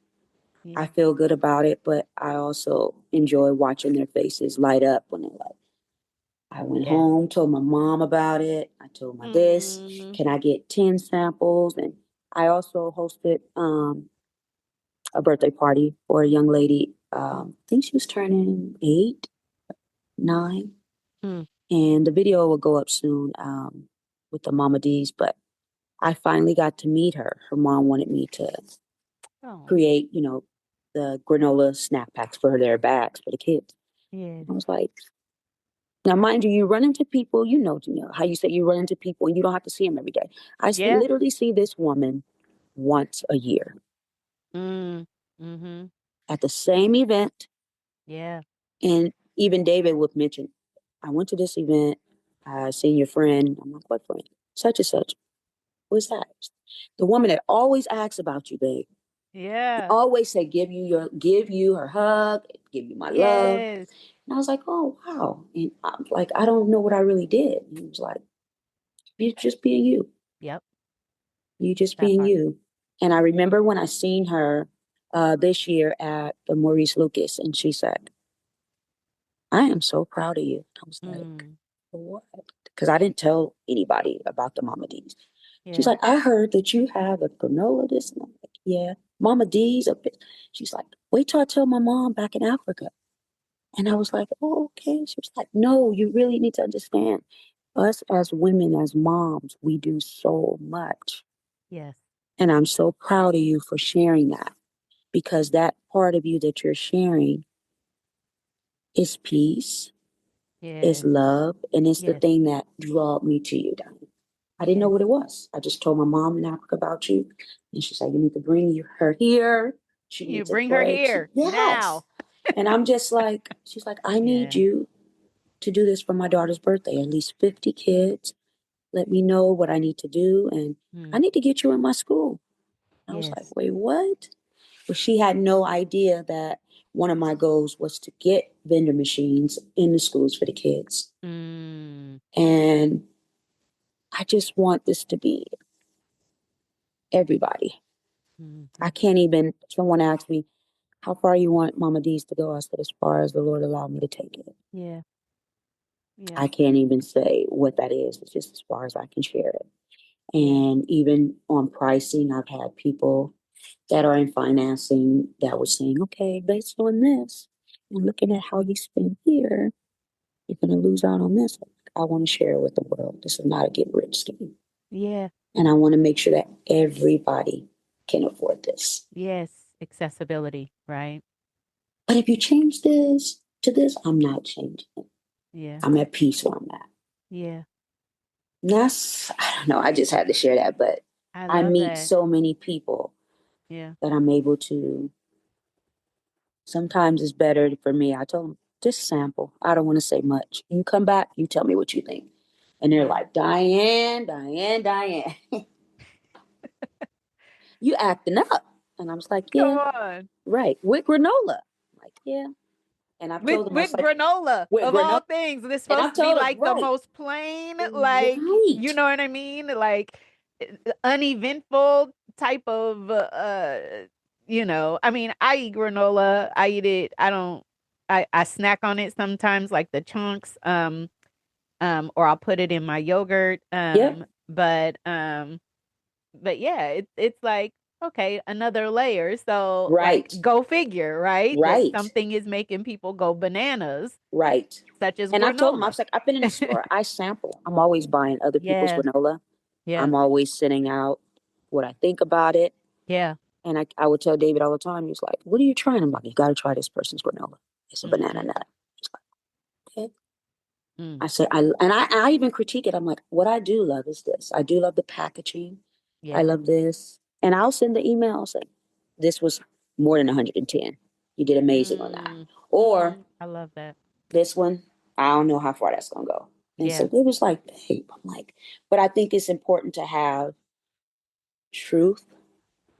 I Yeah. feel good about it. But I also enjoy watching their faces light up when they're like, I went Yes. home, told my mom about it. I told my this. Mm. Can I get 10 samples? And I also hosted a birthday party for a young lady. I think she was turning 8, 9. Mm. And the video will go up soon with the Mama D's. But I finally got to meet her. Her mom wanted me to Oh. create, the granola snack packs for their bags for the kids. Yes. I was like, now, mind you, you run into people, how you say you run into people and you don't have to see them every day. Yeah. literally see this woman once a year Mm. Mm-hmm. at the same event. Yeah. And even David would mention, I went to this event, I seen your friend. I'm like, what friend? Such and such. Who's that? The woman that always asks about you, babe. Yeah. Always say, give you her hug, give you my love. Yes. And I was like, oh wow. And I'm like, I don't know what I really did. And he was like, you just being you. Yep. You just That being part. you. And I remember when I seen her this year at the Maurice Lucas, and she said, I am so proud of you. I was like, Mm. what? Because I didn't tell anybody about the Mama D's. She's Yeah. like, I heard that you have a granola this. And I'm like, yeah, Mama D's. She's like, wait till I tell my mom back in Africa. And I was like, oh, okay. She was like, no, you really need to understand. Us as women, as moms, we do so much. Yes. And I'm so proud of you for sharing that because that part of you that you're sharing is peace, is Yes. love, and it's the Yes. thing that drew me to you, Diane. I didn't know Yes. what it was. I just told my mom in Africa about you, and she's like, "You need to bring her here. She You needs to bring her pray." here Yes, now. and I'm just like, she's like, "I need Yeah. you to do this for my daughter's birthday. At least 50 kids. Let me know what I need to do, and I Mm. need to get you in my school." I was like, Yes. "Wait, what?" But she had no idea that one of my goals was to get vendor machines in the schools for the kids. Mm. And I just want this to be everybody. I Mm-hmm. can't even, someone asked me, how far you want Mama D's to go? I said, as far as the Lord allowed me to take it. Yeah. Yeah. I can't even say what that is. It's just as far as I can share it. Yeah. And even on pricing, I've had people that are in financing that were saying, okay, based on this, and looking at how you spend here, you're going to lose out on this. I want to share it with the world. This is not a get rich scheme. Yeah. And I want to make sure that everybody can afford this. Yes. Accessibility, right? But if you change this to this, I'm not changing it. Yeah. I'm at peace where I'm at. Yeah. And that's, I don't know, I just had to share that. But I I love meet that. so many people Yeah. that I'm able to, sometimes it's better for me. I told them, just sample. I don't want to say much. You come back, you tell me what you think. And they're Yeah. like, Diane, Diane, Diane, you acting up. And I was like, Come yeah, on. right. With granola. I'm like, yeah. And I've With told them, I was with like, granola with of all granola. things. And it's And supposed I've to be told them, like the right, most plain, like you right, know what I mean? Like uneventful type of I mean, I eat granola. I eat it. I don't I snack on it sometimes like the chunks. Or I'll put it in my yogurt. yep, But yeah, it's like, okay, another layer. So like right, go figure, right? That right, something is making people go bananas, right. such as And I've told them, I granola. was like, I've been in the store, I sample. I'm always buying other people's Yeah. granola. Yeah. I'm always sending out what I think about it. Yeah. And I would tell David all the time, he was like, what are you trying? I'm like, you got to try this person's granola. It's a banana Mm-hmm. nut. He's like, okay. Mm. I said, I even critique it. I'm like, what I do love is this. I do love the packaging. I Yeah. love this. And I'll send the email saying, this was more than 110. You did amazing on that. Mm. Or Mm. I love that. this one, I don't know how far that's going to go. And so Yeah. it was like, babe, I'm like, but I think it's important to have truth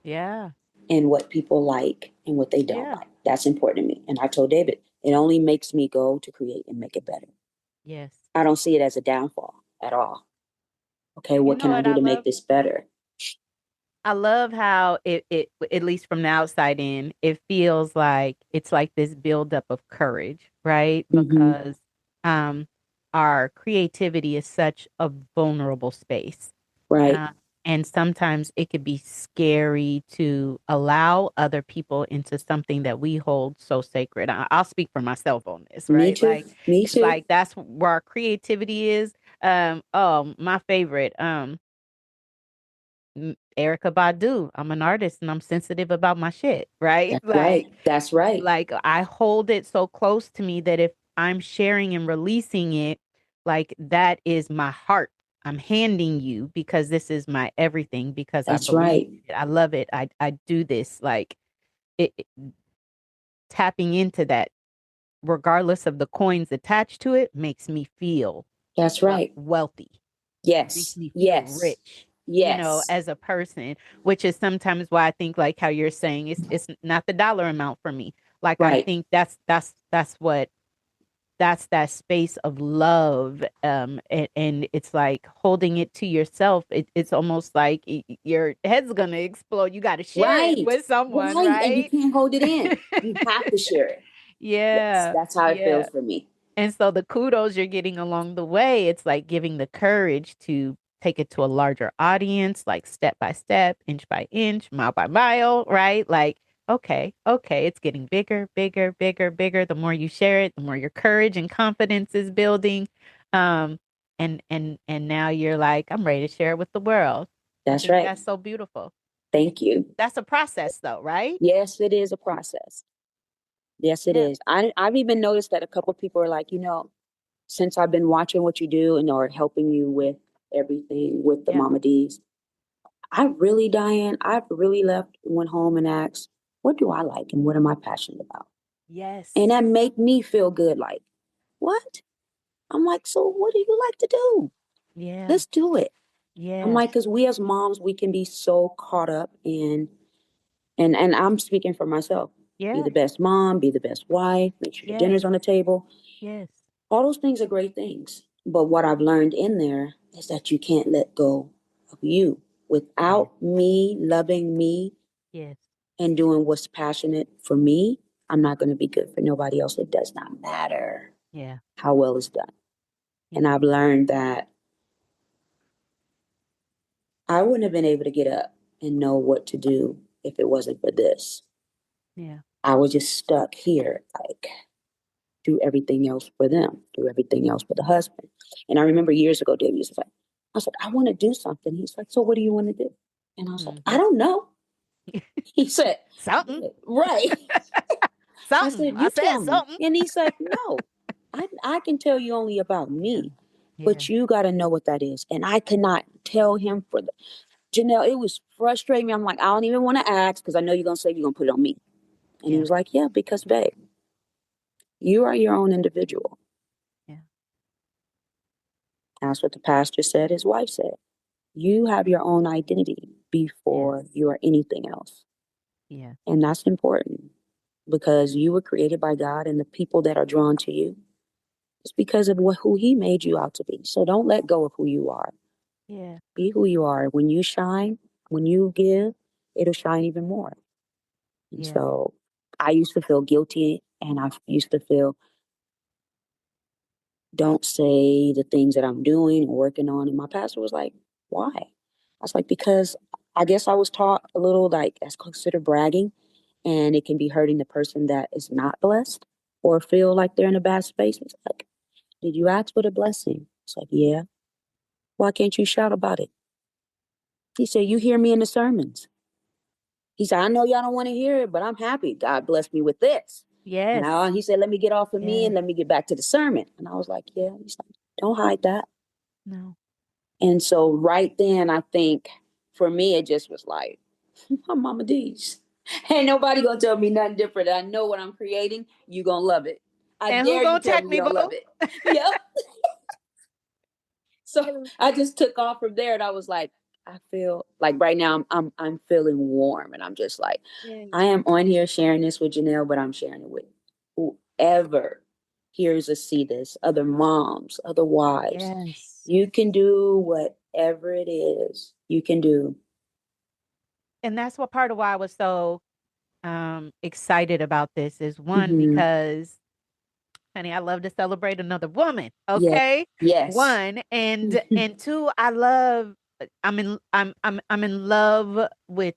Yeah. in what people like and what they don't Yeah. like. That's important to me. And I told David, it only makes me go to create and make it better. Yes. I don't see it as a downfall at all. Okay, You what know can I what do I to make love? this better? I love how it at least from the outside in, it feels like it's like this buildup of courage, right? Mm-hmm. Because um our creativity is such a vulnerable space. Right. Uh, and sometimes it could be scary to allow other people into something that we hold so sacred. I'll speak for myself on this, Me right? too. Like Me it's too. like that's where our creativity is. Oh, my favorite. Erica Badu. I'm an artist and I'm sensitive about my shit, right? That's right. That's right. Like I hold it so close to me that if I'm sharing and releasing it, like that is my heart. I'm handing you because this is my everything because I That's believe right. it. I love it. I do this like it tapping into that regardless of the coins attached to it makes me feel That's right. wealthy, makes Yes. me feel Yes. rich, Yes. as a person, which is sometimes why I think like how you're saying it's not the dollar amount for me. Like I Right. think that's what that's that space of love and it's like holding it to yourself. It's almost like your head's gonna explode. You got to share it Right. with someone, Right. And you right? can't hold it in. You have to share it. Yes. Yeah, That's how it yeah. feels for me. And so the kudos you're getting along the way, it's like giving the courage to take it to a larger audience, like step by step, inch by inch, mile by mile, right? Like, okay, okay, it's getting bigger, bigger, bigger, bigger. The more you share it, the more your courage and confidence is building. Um, and now you're like, I'm ready to share it with the world. I That's think right. that's so beautiful. Thank you. That's a process though, right? Yes, it is a process. Yes, it Yeah, is. I've even noticed that a couple of people are like, since I've been watching what you do and or helping you with everything with the yeah. Mama D's, Diane, I've really went home and asked, what do I like and what am I passionate about? And Yes. that make me feel good. Like, what? I'm like, so what do you like to do? Yeah. Let's do it. I'm Yeah. like, because we as moms, we can be so caught up in, and I'm speaking for myself. Be Yeah. the best mom, be the best wife, make sure your Yes. dinner's on the table. Yes. All those things are great things. But what I've learned in there is that you can't let go of you. Yeah. Without me loving me Yes. and doing what's passionate for me, I'm not going to be good for nobody else. It does not matter Yeah. how well it's done. And Yeah. I've learned that I wouldn't have been able to get up and know what to do if it wasn't for this. Yeah. I was just stuck here, like, do everything else for them, do everything else for the husband. And I remember years ago, David was like, I was like, I want to do something. He's like, so what do you want to do? And I was like, I Hmm. don't know. He said, Something. right. I Something. said, I you said tell me. something. And he's like, no, I can tell you only about Yeah. me, Yeah. but you got to know what that is. And I could not tell him Janelle, it was frustrating me. I'm like, I don't even want to ask because I know you're going to say you're going to put it on me. And he Yeah. was like, yeah, because babe, you are your own individual. Yeah. That's what the pastor said, his wife said. You have your own identity Yes. before you are anything else. Yes. And that's important because you were created by God and the people that are drawn to you, it's because of who he made you out to be. So don't let go of who you are. Yeah. Be who you are. When you shine, when you give, it'll shine even more. And Yeah. so I used to feel guilty and I used to feel, don't say the things that I'm doing or working on. And my pastor was like, why? I was like, because I guess I was taught a little like that's considered bragging and it can be hurting the person that is not blessed or feel like they're in a bad space. It's like, did you ask for the blessing? It's like, yeah. Why can't you shout about it? He said, you hear me in the sermons. He said, I know y'all don't want to hear it, but I'm happy. God blessed me with this. And Yes. he said, let me get off of me and Yes. let me get back to the sermon. And I was like, yeah. He's like, don't hide that. No. And so right then, I think for me, it just was like, I'm Mama D's. Ain't nobody gonna tell me nothing different. I know what I'm creating. You gonna love it. I And who dare you gonna tell check me me, you don't boo? love it. Yep. So I just took off from there, and I was like, I feel like right now I'm feeling warm, and I'm just like, Yes. I am on here sharing this with Janelle, but I'm sharing it with whoever hears or see this, other moms, other wives. Yes. You can do whatever it is you can do. And that's what part of why I was so excited about this is one, Mm-hmm. because honey, I love to celebrate another woman. Yes. Okay. Yes. One, and two, I love I'm in love with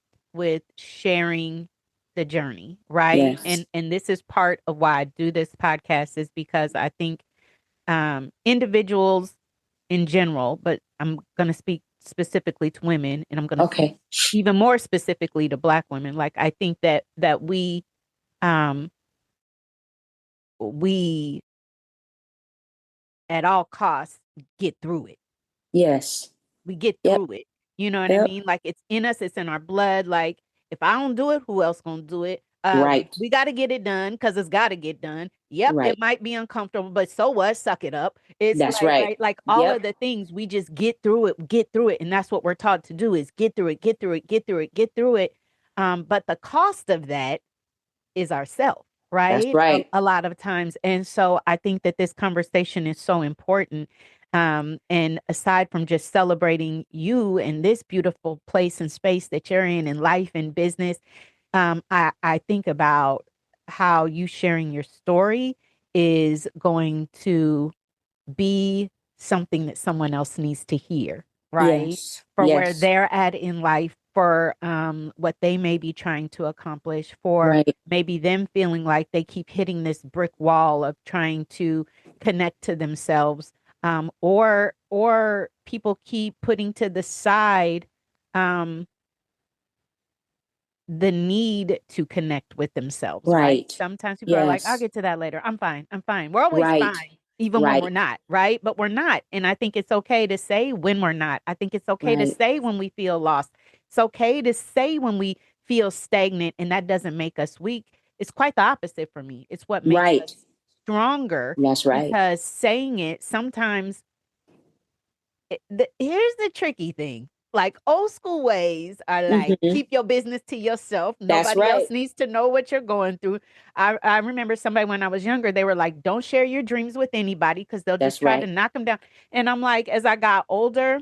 sharing the journey, right? Yes. And this is part of why I do this podcast is because I think individuals in general, but I'm going to speak specifically to women, and I'm going to speak Okay. even more specifically to Black women. Like I think that um we at all costs get through it. Yes. We get Yep. through it. You know what I Yep. mean? Like it's in us, it's in our blood. Like if I don't do it, who else gonna do it? Right. We got to get it done because it's got to get done. Yep, it Right. might be uncomfortable, but so what? Suck it up. It's That's right. like all Yep. of the things we just get through it, and that's what we're taught to do is get through it, get through it, get through it, get through it. But the cost of that is ourself, That's right? right. A lot of times. And so I think that this conversation is so important. And aside from just celebrating you and this beautiful place and space that you're in life and business, I think about how you sharing your story is going to be something that someone else needs to hear, right? Yes. For where Yes. they're at in life, for what they may be trying to accomplish, for Right. maybe them feeling like they keep hitting this brick wall of trying to connect to themselves, or people keep putting to the side um the need to connect with themselves, right? Right. Sometimes people are like, I'll Yes. get to that later. I'm fine. I'm fine. We're always Right. fine, even when we're Right. not, right? But we're not. And I think it's okay to say when we're not. I think it's okay to Right. say when we feel lost. It's okay to say when we feel stagnant, and that doesn't make us weak. It's quite the opposite for me. It's what makes Right. us stronger That's right. because saying it sometimes here's the tricky thing. Like old school ways are like Mm-hmm. keep your business to yourself. That's Nobody right. else needs to know what you're going through. I remember somebody when I was younger, they were like, don't share your dreams with anybody because they'll just That's try to right. knock them down. And I'm like, as I got older,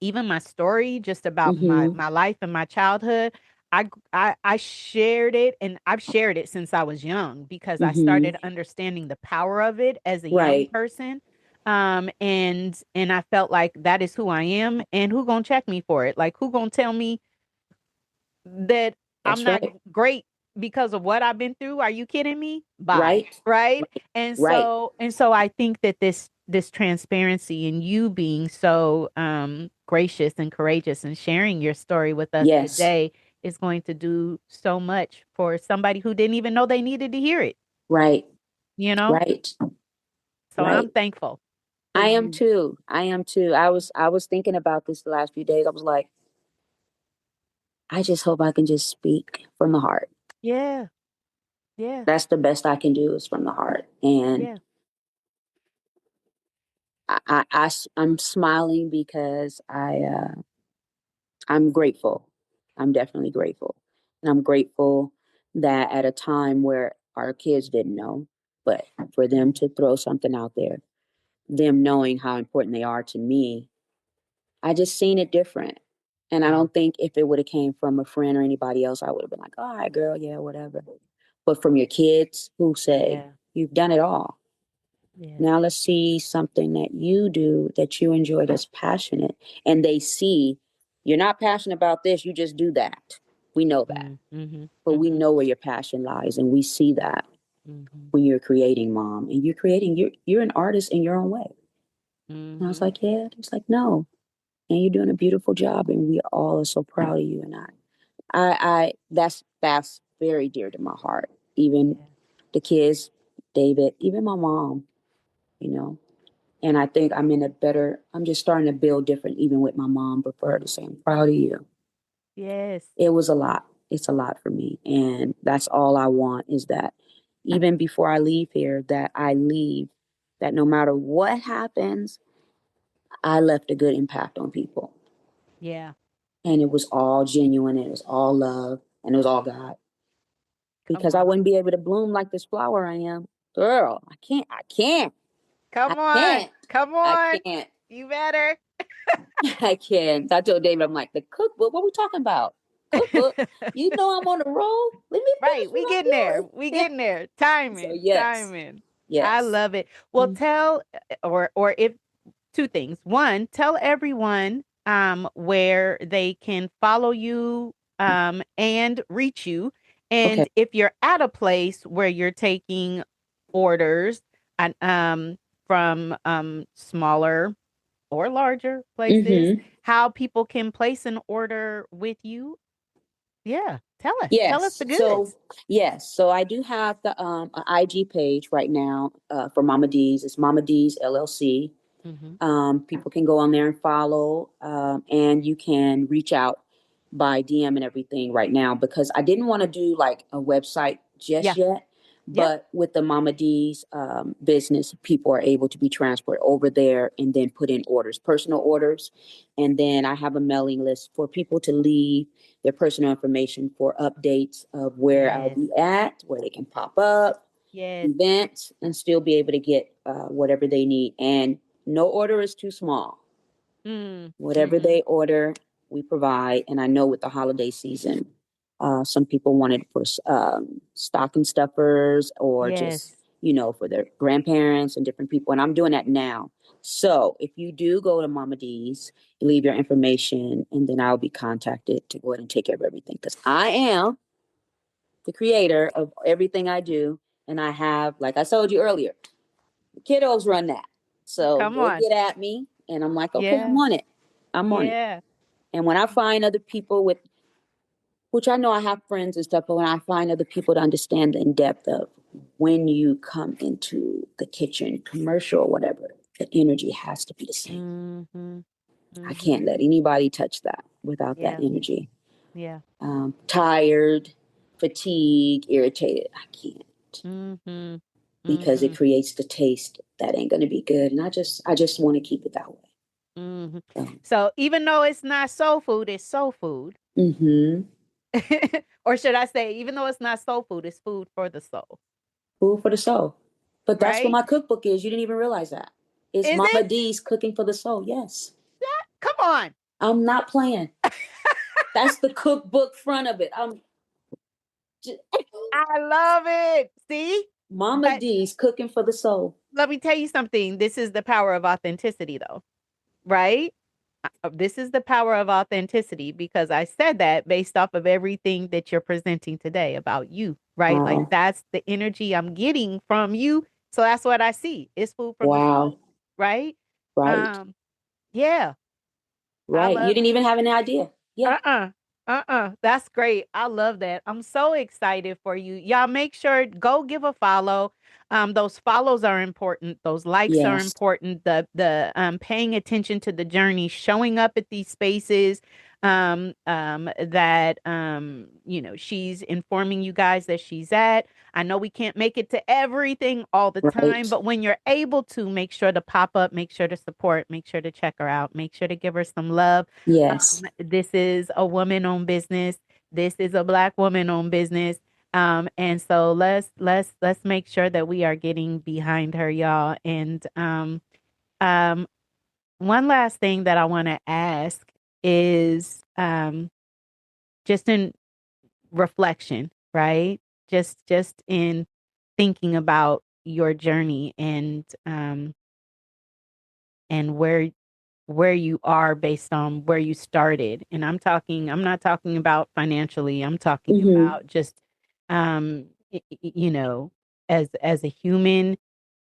even my story just about my Mm-hmm. my life and my childhood, I shared it, and I've shared it since I was young because I Mm-hmm. started understanding the power of it as a young Right. person. And I felt like that is who I am, and who gonna check me for it? Like who gonna tell me that I'm That's not right. great because of what I've been through? Are you kidding me? Bye. Right. Right? Right. And Right. so I think that this transparency and you being so gracious and courageous and sharing your story with us Yes. today is going to do so much for somebody who didn't even know they needed to hear it, Right. you know? Right. So Right. I'm thankful for I am you. too. I am too. I was thinking about this the last few days. I was like, I just hope I can just speak from the heart. Yeah. Yeah. That's the best I can do is from the heart. And Yeah. I'm smiling because I'm grateful. I'm definitely grateful. And I'm grateful that at a time where our kids didn't know, but for them to throw something out there, them knowing how important they are to me, I just seen it different. And I Yeah. don't think if it would have came from a friend or anybody else, I would have been like, all right, girl, yeah, whatever. But from your kids who say, Yeah. you've done it all. Yeah. Now let's see something that you do that you enjoy that's passionate. And they see you're not passionate about this, you just do that. We know that. Mm-hmm. But we Mm-hmm. know where your passion lies and we see that Mm-hmm. when you're creating, mom. And you're an artist in your own way. And I was Mm-hmm. like, yeah. It's like, no. and you're doing a beautiful job, and we all are so proud of you. And that's very dear to my heart. Even Yeah. the kids, David, even my mom, you know. And I think I'm in a better. I'm just starting to build different, even with my mom. But for her to say, "I'm proud of you," Yes. it was a lot. It's a lot for me, and that's all I want is that even before I leave here, that I leave, that no matter what happens, I left a good impact on people. Yeah. And it was all genuine, and it was all love, and it was all God. Come Because I on. wouldn't be able to bloom like this flower I am. Girl, I Come on. can't, Come I on. can't, You better. I can't. I told David, I'm like, the cookbook, what are we talking about? Cookbook? You know I'm on the roll. Let me finish Right. We what getting there. I'm We doing. getting there. So Timing. yes, Timing. I yes. love it. Well, Mm. tell or if two things. One, tell everyone where they can follow you and reach you. Okay. And if you're at a place where you're taking orders and from smaller or larger places, Mm-hmm. how people can place an order with you. Yeah. Tell us. Tell us Yes. the So goods. yes. So I do have the a IG page right now for Mama D's. It's Mama D's LLC. Mhm. People can go on there and follow, and you can reach out by DM and everything right now because I didn't want to do like a website just Yeah. yet. Yep. But with the Mama D's business, people are able to be transferred over there and then put in orders, personal orders. And then I have a mailing list for people to leave their personal information for updates of where I'll Yes. be at, where they can pop up, Yes. events, and still be able to get whatever they need. And no order is too small. Mm. Whatever Mhm. they order, we provide. And I know with the holiday season, some people wanted for stocking stuffers or just, Yes. for their grandparents and different people. And I'm doing that now. So if you do go to Mama D's, you leave your information, and then I'll be contacted to go ahead and take care of everything. Because I am the creator of everything I do. And I have, like I told you earlier, the kiddos run that. So Come they on. get at me, and I'm like, okay, I'm Yeah. on it. I'm on it. Yeah. And when I find other people with, which I know I have friends and stuff, but when I find other people to understand the in depth of when you come into the kitchen, commercial or whatever, the energy has to be the same. Mhm. I can't Mhm. let anybody touch that without that Yeah. energy. Yeah. Tired, fatigued, irritated. I can't Mhm. because it Mhm. creates the taste that ain't going to be good. And I just want to keep it that way. Mhm. So, So even though it's not soul food, it's soul food. mm-hmm. Or should I say, even though it's not soul food, it's food for the soul, Food for the soul. But that's what right? my cookbook is. You didn't even realize that. It's Is Mama it? D's cooking for the soul. Yes. Come on. I'm not playing. That's the cookbook front of it. I'm just, I love it. See? Mama But D's cooking for the soul. let me tell you something. This is the power of authenticity, though, right? This is the power of authenticity because I said that based off of everything that you're presenting today about you, right? Like Wow. that's the energy I'm getting from you. So that's what I see. It's food from the Wow. soul, right? Right. Um, yeah, I Right. You love didn't even have an idea. Yeah. uh-uh. Uh-uh. That's great. I love that. I'm so excited for you. Y'all make sure go give a follow. Those follows are important. Those likes are Yes. important. The paying attention to the journey, showing up at these spaces, that she's informing you guys that she's at. I know we can't make it to everything all the time, Right. but when you're able to, make sure to pop up, make sure to support, make sure to check her out, make sure to give her some love. Yes. This is a woman-owned business. This is a Black woman-owned business. And so let's make sure that we are getting behind her, y'all. And um, one last thing that I want to ask is just in reflection, right? Just in thinking about your journey and where you are based on where you started. And I'm not talking about financially. I'm talking Mm-hmm. about just you know, as a human,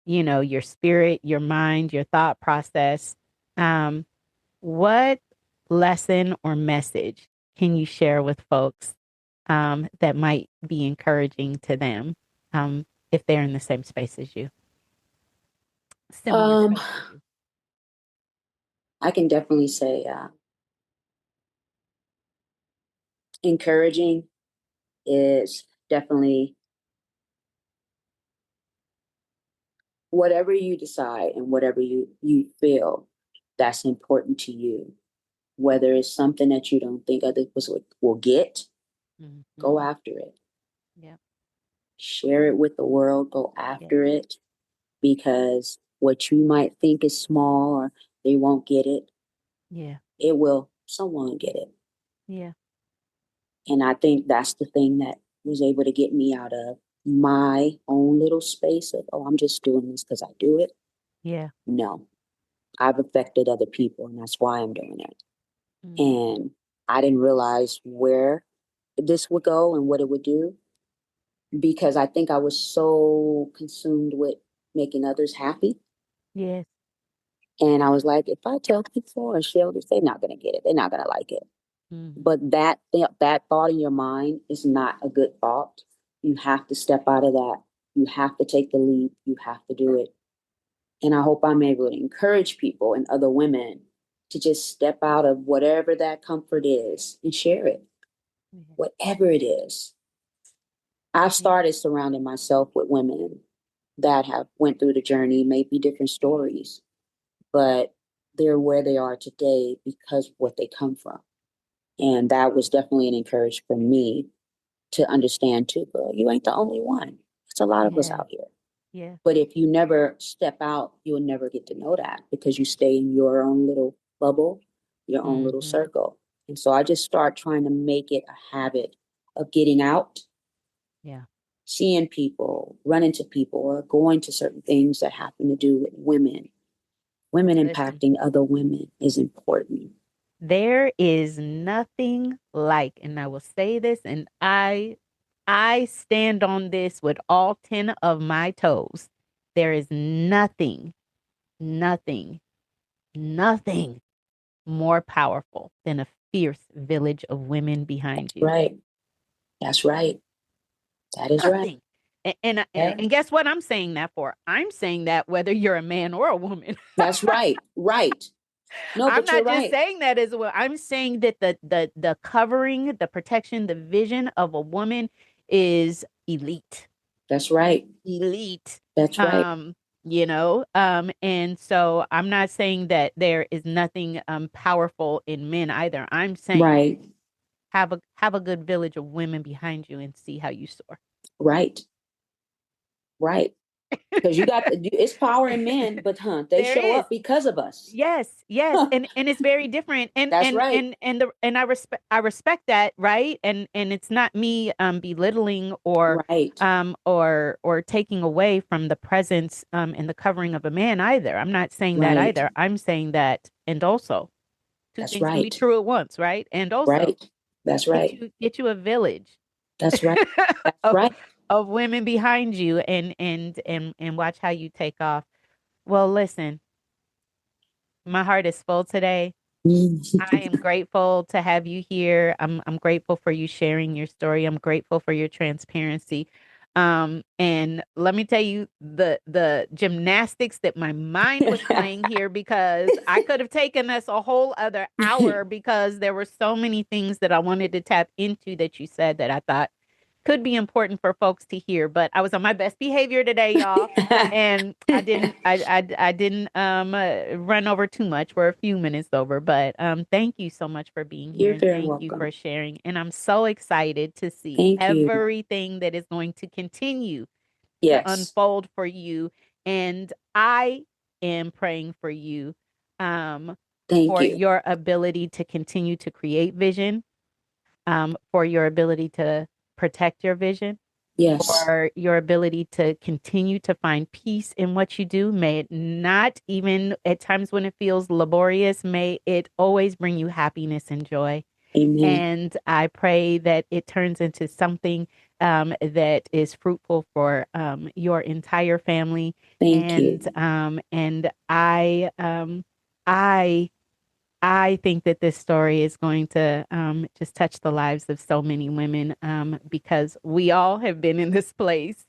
your spirit, your mind, your thought process. Um what lesson or message can you share with folks that might be encouraging to them if they're in the same space as you, similar Um, space as you? I can definitely say encouraging is definitely whatever you decide and whatever you feel that's important to you, whether it's something that you don't think others will get, go Mm-hmm. after it. Yeah. Share it with the world, go Yeah. after it, because what you might think is small or they won't get it, Yeah. it will, someone get it. Yeah. And I think that's the thing that was able to get me out of my own little space of, oh, I'm just doing this because I do it. Yeah. No, I've affected other people, and that's why I'm doing it. Mm-hmm. And I didn't realize where this would go and what it would do because I think I was so consumed with making others happy. Yes. And I was like, if I tell people and share this, they're not going to get it. They're not going to like it. Mm-hmm. But that thought in your mind is not a good thought. You have to step out of that. You have to take the leap. You have to do it. And I hope I'm able to encourage people and other women to just step out of whatever that comfort is and share it, Yeah. whatever it is. I've Yeah. started surrounding myself with women that have went through the journey, maybe different stories, but they're where they are today because of what they come from. And that was definitely an encouragement for me to understand too, girl, you ain't the only one. It's a lot of us Yeah. out here. Yeah. But if you never step out, you'll never get to know that because you stay in your own little bubble, your own little Mm-hmm. circle. And so I just start trying to make it a habit of getting out, Yeah. seeing people, running to people, or going to certain things that happen to do with women. Women Listen, impacting other women is important. there is nothing like, and I will say this, and I stand on this with all 10 of my toes. There is nothing, nothing, nothing more powerful than a fierce village of women behind you. Right. That's right. That is right. Nothing. And, Yeah. and guess what I'm saying that for? I'm saying that whether you're a man or a woman. That's right. Right. No, I'm but you're not just right. saying that as well. I'm saying that the covering, the protection, the vision of a woman is elite. That's right. Elite. That's right. Um, and so I'm not saying that there is nothing powerful in men either. I'm saying Right. have a good village of women behind you and see how you soar. Right. Right. Because you got it's power in men, but they There show is. up because of us. Yes, yes, and it's very different, and That's and right. and and the and I respect that, right? And it's not me belittling Right. or taking away from the presence and the covering of a man either. I'm not saying that Right. either. I'm saying that, and also two That's things can be right. true at once, right? And also Right. That's get right. you a village That's right. That's of right. of women behind you, and watch how you take off. Well, listen, my heart is full today. I am grateful to have you here. I'm grateful for you sharing your story. I'm grateful for your transparency. And let me tell you the gymnastics that my mind was playing here, because I could have taken us a whole other hour, because there were so many things that I wanted to tap into that you said that I thought could be important for folks to hear. But I was on my best behavior today, y'all. And I didn't run over too much. We're a few minutes over, but thank you so much for being here, You're and very thank you welcome. for sharing. And I'm so excited to see Thank you. everything that is going to continue to Yes. unfold for you. And I am praying for you Thank for you. your ability to continue to create vision, for your ability to protect your vision, Yes. for your ability to continue to find peace in what you do. May it not, even at times when it feels laborious, may it always bring you happiness and joy. Amen. And I pray that it turns into something that is fruitful for your entire family. Thank And you. um, and I I I think that this story is going to just touch the lives of so many women because we all have been in this place.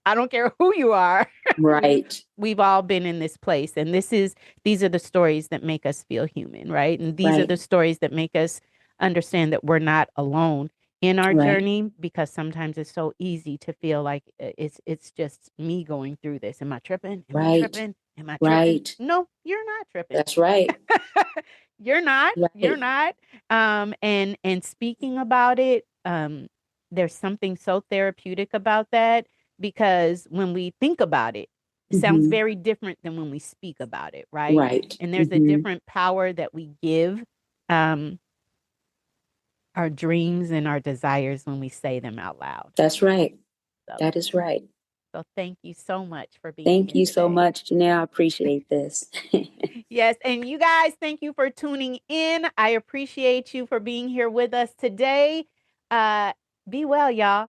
I don't care who you are. Right. We've all been in this place. And these are the stories that make us feel human, right? And these are Right. the stories that make us understand that we're not alone in our Right. journey because sometimes it's so easy to feel like it's just me going through this. Am I tripping? Am I Right. tripping? Am I tripping? Right. No, you're not tripping. That's right. You're not. You're Right. not. And speaking about it, there's something so therapeutic about that because when we think about it, it sounds Hmm. very different than when we speak about it, right? Right. And there's a Hmm. different power that we give um, our dreams and our desires when we say them out loud. That's right. So, That is right. so thank you so much for being Thank here you so today. much, Janelle. I appreciate this. Yes, and you guys, thank you for tuning in. I appreciate you for being here with us today. Uh, be well, y'all.